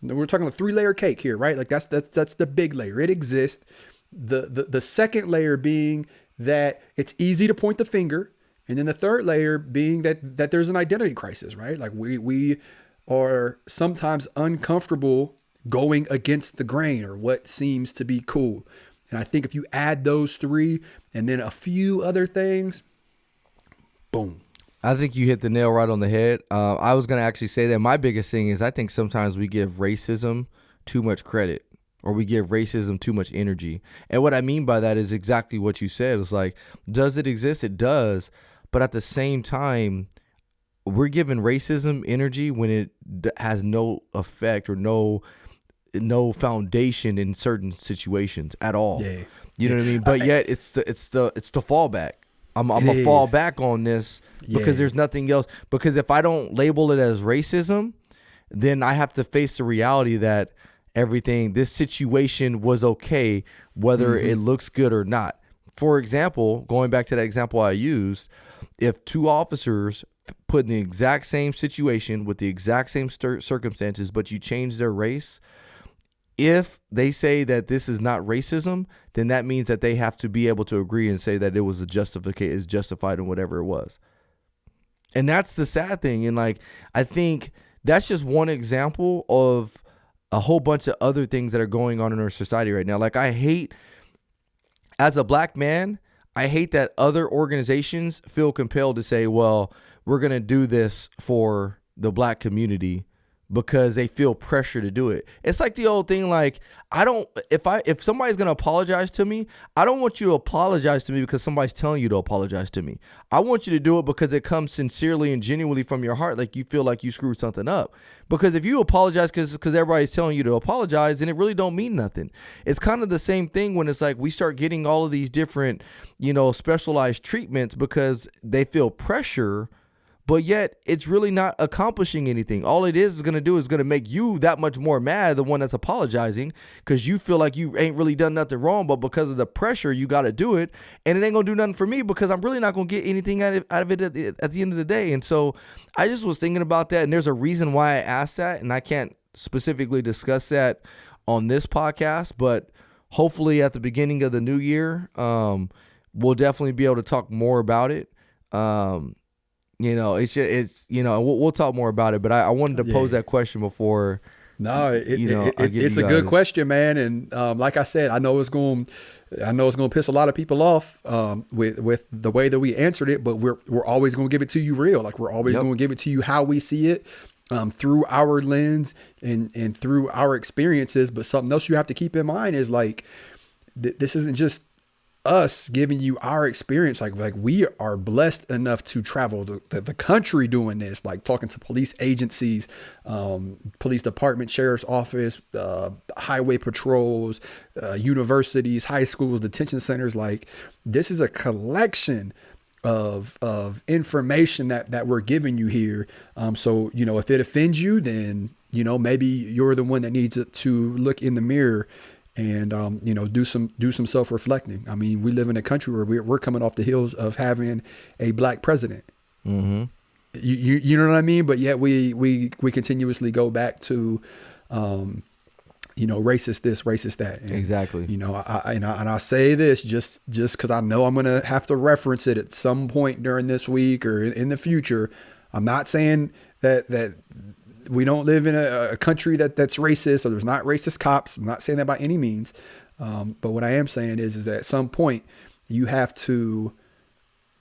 We're talking a 3-layer cake here, right? Like that's the big layer. It exists. The second layer being that it's easy to point the finger. And then the third layer being that there's an identity crisis, right? Like we are sometimes uncomfortable going against the grain or what seems to be cool. And I think if you add those three and then a few other things, boom. I think you hit the nail right on the head. I was going to actually say that my biggest thing is I think sometimes we give racism too much credit or we give racism too much energy. And what I mean by that is exactly what you said. It's like, does it exist? It does. But at the same time, we're giving racism energy when it has no effect or no foundation in certain situations at all. Yeah. You know what I mean? But yet it's the fallback. I'm gonna fall back on this because there's nothing else. Because if I don't label it as racism, then I have to face the reality that this situation was okay, whether it looks good or not. For example, going back to that example I used, if two officers put in the exact same situation with the exact same circumstances, but you change their race, if they say that this is not racism, then that means that they have to be able to agree and say that it was is justified in whatever it was. And that's the sad thing. And like, I think that's just one example of a whole bunch of other things that are going on in our society right now. Like as a black man, I hate that other organizations feel compelled to say, well, we're going to do this for the black community because they feel pressure to do it. It's like the old thing, like, if somebody's going to apologize to me, I don't want you to apologize to me because somebody's telling you to apologize to me. I want you to do it because it comes sincerely and genuinely from your heart, like you feel like you screwed something up. Because if you apologize because everybody's telling you to apologize, then it really don't mean nothing. It's kind of the same thing when it's like we start getting all of these different, specialized treatments because they feel pressure, but yet it's really not accomplishing anything. All it is going to do is going to make you that much more mad, the one that's apologizing, because you feel like you ain't really done nothing wrong, but because of the pressure, you got to do it. And it ain't going to do nothing for me because I'm really not going to get anything out of it at the end of the day. And so I just was thinking about that. And there's a reason why I asked that. And I can't specifically discuss that on this podcast, but hopefully at the beginning of the new year, we'll definitely be able to talk more about it. We'll talk more about it, but I wanted to pose that question before. No, it's a good question, man. And like I said, I know it's going to piss a lot of people off with the way that we answered it, but we're always going to give it to you real. Like we're always going to give it to you how we see it through our lens and through our experiences. But something else you have to keep in mind is like this isn't just us giving you our experience. Like we are blessed enough to travel the country doing this, like talking to police agencies, police department, sheriff's office, highway patrols, universities, high schools, detention centers. Like this is a collection of information that we're giving you here. So, if it offends you, then, maybe you're the one that needs to look in the mirror and, do some self-reflecting. I mean, we live in a country where we're coming off the heels of having a black president. Mm-hmm. You know what I mean? But yet we continuously go back to, racist this, racist that. And, Exactly. I say this just because I know I'm gonna have to reference it at some point during this week or in the future. I'm not saying that we don't live in a country that's racist or there's not racist cops. I'm not saying that by any means. But what I am saying is that at some point you have to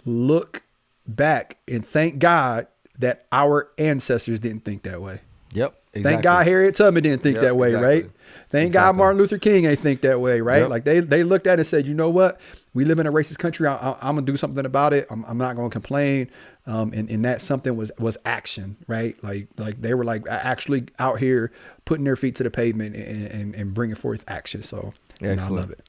look back and thank God that our ancestors didn't think that way. Yep. Exactly. Thank God Harriet Tubman didn't think that way, exactly. right? Thank God Martin Luther King ain't think that way, right? Like they looked at it and said, you know what? We live in a racist country. I'm gonna do something about it. I'm not gonna complain. And that something was action, right? Like they were like actually out here putting their feet to the pavement and bringing forth action. So I love it.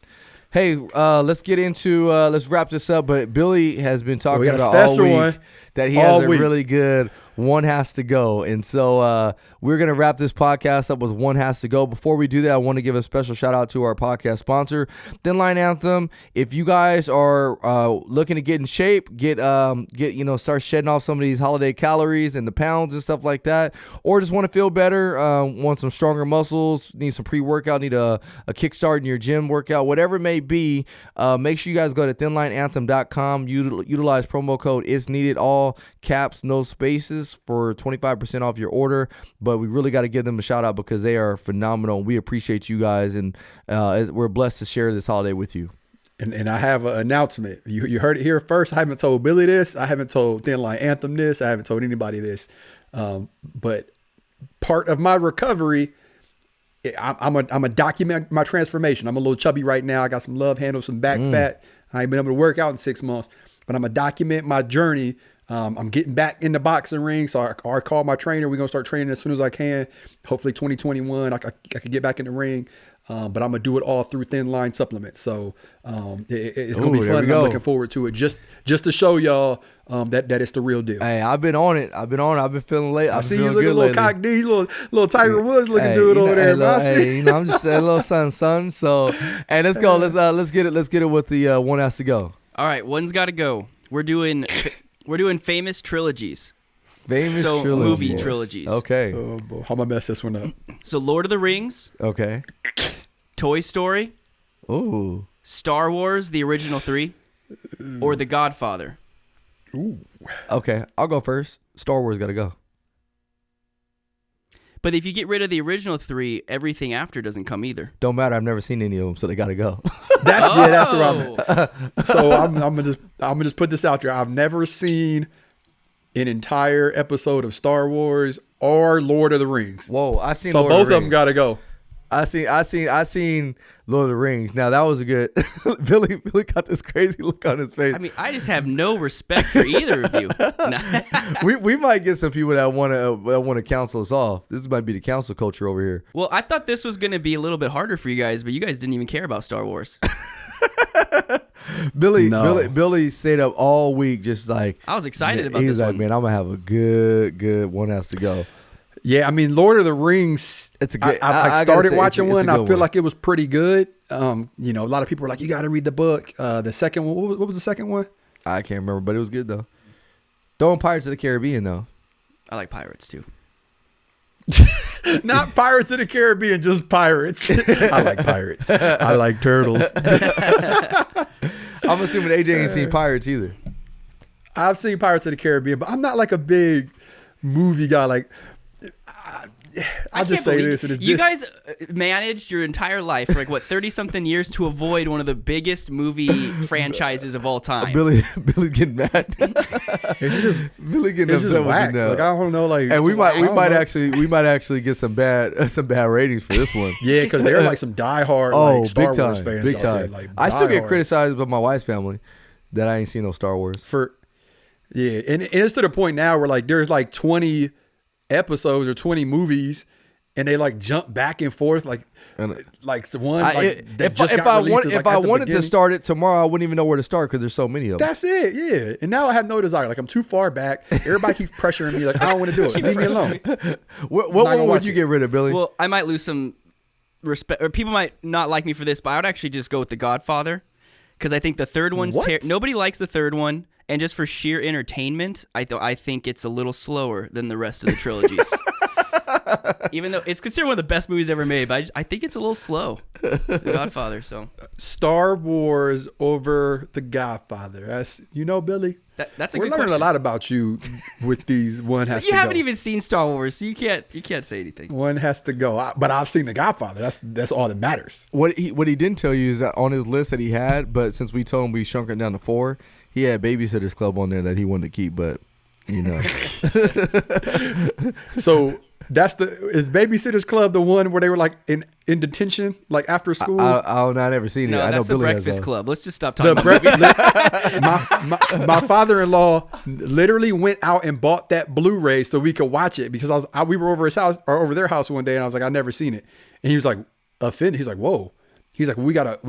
Hey, let's get into let's wrap this up. But Billy has been talking about all week that he has a really good One Has to Go. And so we're going to wrap this podcast up with One Has to Go. Before we do that, I want to give a special shout out to our podcast sponsor, Thin Line Anthem. If you guys are looking to get in shape, start shedding off some of these holiday calories and the pounds and stuff like that, or just want to feel better, want some stronger muscles, need some pre-workout, need a kickstart in your gym workout, whatever it may be, make sure you guys go to thinlineanthem.com, utilize promo code is needed, all caps, no spaces, for 25% off your order. But we really got to give them a shout out because they are phenomenal. We appreciate you guys, and we're blessed to share this holiday with you. And I have an announcement. You heard it here first. I haven't told Billy this. I haven't told Thin Line Anthem this. I haven't told anybody this. But part of my recovery, I'm a document my transformation. I'm a little chubby right now. I got some love handles, some back fat. I ain't been able to work out in 6 months, but I'm gonna document my journey. I'm getting back in the boxing ring, so I called my trainer. We're gonna start training as soon as I can. Hopefully 2021, I could get back in the ring. But I'm gonna do it all through Thin Line supplements. So it's gonna be fun. And I'm looking forward to it. Just to show y'all that it's the real deal. Hey, I've been on it. I've been feeling late. I see you looking a little cock D, little Tiger Woods looking good over there. I'm just saying, a little son. So, hey, let's go. Let's get it with the One Has to Go. All right, one's got to go. We're doing famous trilogies. Movie trilogies. Okay. Oh boy, how am I mess this one up? So Lord of the Rings. Okay. Toy Story. Ooh. Star Wars, the original 3, or The Godfather. Ooh. Okay, I'll go first. Star Wars got to go. But if you get rid of the original 3, everything after doesn't come either. Don't matter. I've never seen any of them, so they got to go. That's where I'm at. So I'm gonna just put this out there. I've never seen an entire episode of Star Wars or Lord of the Rings. Whoa, I seen. So Lord both of the of them got to go. I seen Lord of the Rings. Now that was a good. Billy got this crazy look on his face. I mean, I just have no respect for either of you. we might get some people that want to counsel us off. This might be the council culture over here. Well, I thought this was going to be a little bit harder for you guys, but you guys didn't even care about Star Wars. Billy stayed up all week just like I was excited about this one. He was like, man, I'm gonna have a good One Has to Go. Yeah, I mean, Lord of the Rings. It's a good. I started watching one. I feel like it was pretty good. A lot of people were like, "You got to read the book." The second one, what was the second one? I can't remember, but it was good though. Throwing Pirates of the Caribbean though. I like pirates too. Not Pirates of the Caribbean, just pirates. I like pirates. I like turtles. I'm assuming AJ ain't seen Pirates either. I've seen Pirates of the Caribbean, but I'm not like a big movie guy. Like, I'll just say this. You guys managed your entire life for 30-something years to avoid one of the biggest movie franchises of all time. Billy getting mad. Billy getting upset with me now. Like, I don't know. Like, and we might actually get some bad ratings for this one. Yeah, because they're like some diehard Star Wars fans. Big time. I still get criticized by my wife's family that I ain't seen no Star Wars. And it's to the point now where there's 20 episodes or 20 movies, and they jump back and forth if I wanted to start it tomorrow, I wouldn't even know where to start because there's so many of them. That's it. Yeah. And now I have no desire. I'm too far back. Everybody keeps pressuring me. I don't want to do it. Leave me alone. What one would you get rid of, Billy? Well, I might lose some respect, or people might not like me for this, but I would actually just go with The Godfather, because I think the third one's nobody likes the third one. And just for sheer entertainment, I think it's a little slower than the rest of the trilogies. Even though it's considered one of the best movies ever made, but I think it's a little slow. The Godfather. So Star Wars over The Godfather. That's Billy. That's a We're good learning question. a lot about you with these. One has You to haven't go. even seen Star Wars, so you can't say anything. One has to go. But I've seen The Godfather. That's all that matters. What he didn't tell you is that on his list that he had, but since we told him we shrunk it down to 4, he had Babysitter's Club on there that he wanted to keep, but So is Babysitter's Club the one where they were like in detention, like after school? I never seen it. No, I know that's the Billy has Breakfast those. Club. Let's just stop talking The about movies. my father-in-law literally went out and bought that Blu-ray so we could watch it because we were over his house or over their house one day and I was like, I've never seen it, and he was like offended. He's like, whoa. He's like, we gotta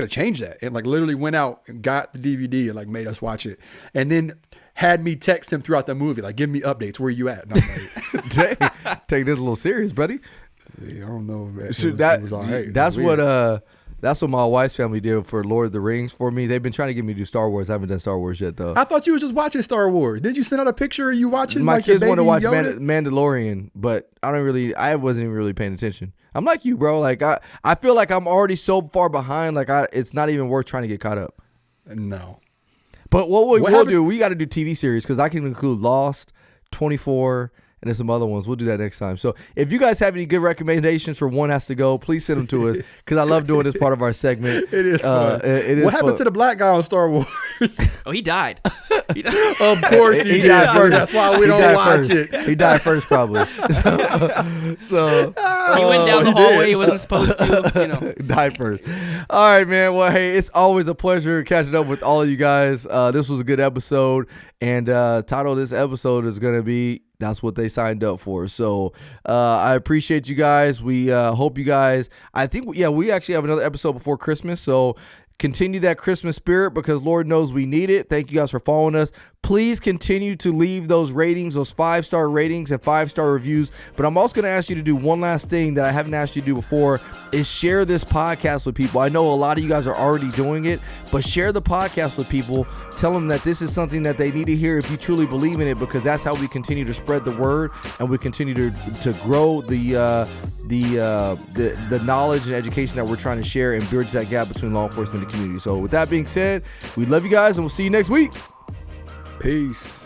change that, and like literally went out and got the DVD and like made us watch it, and then had me text him throughout the movie, like, give me updates. Where you at? And I'm like, Dang, take this a little serious, buddy. I don't know. Man. Shoot, It was all right. that's It was weird. what my wife's family did for Lord of the Rings for me. They've been trying to get me to do Star Wars. I haven't done Star Wars yet though. I thought you was just watching Star Wars. Did you send out a picture of you watching? My like, your kids want to baby watch Yoda? Mandalorian, but I wasn't even really paying attention. I'm like you, bro. Like I feel like I'm already so far behind. Like it's not even worth trying to get caught up. No. But what What we'll happened- do, we got to do TV series because I can include Lost, 24, and then some other ones. We'll do that next time. So if you guys have any good recommendations for One Has to Go, please send them to us because I love doing this part of our segment. It is fun. It is What happened fun. to the black guy on Star Wars? Oh, he died. He died. Of course he, He did. died first. That's why we He don't died watch first. it. He died first, probably. So He went down the he hallway did. he wasn't supposed to. die first. All right, man. Well, hey, it's always a pleasure catching up with all of you guys. This was a good episode, and title of this episode is going to be "That's What They Signed Up For." So I appreciate you guys. We hope you guys. I think we actually have another episode before Christmas, so continue that Christmas spirit because Lord knows we need it. Thank you guys for following us. Please continue to leave those ratings, those 5-star ratings and 5-star reviews. But I'm also going to ask you to do one last thing that I haven't asked you to do before is share this podcast with people. I know a lot of you guys are already doing it, but share the podcast with people. Tell them that this is something that they need to hear if you truly believe in it, because that's how we continue to spread the word and we continue to grow the knowledge and education that we're trying to share and bridge that gap between law enforcement and the community. So with that being said, we love you guys and we'll see you next week. Peace.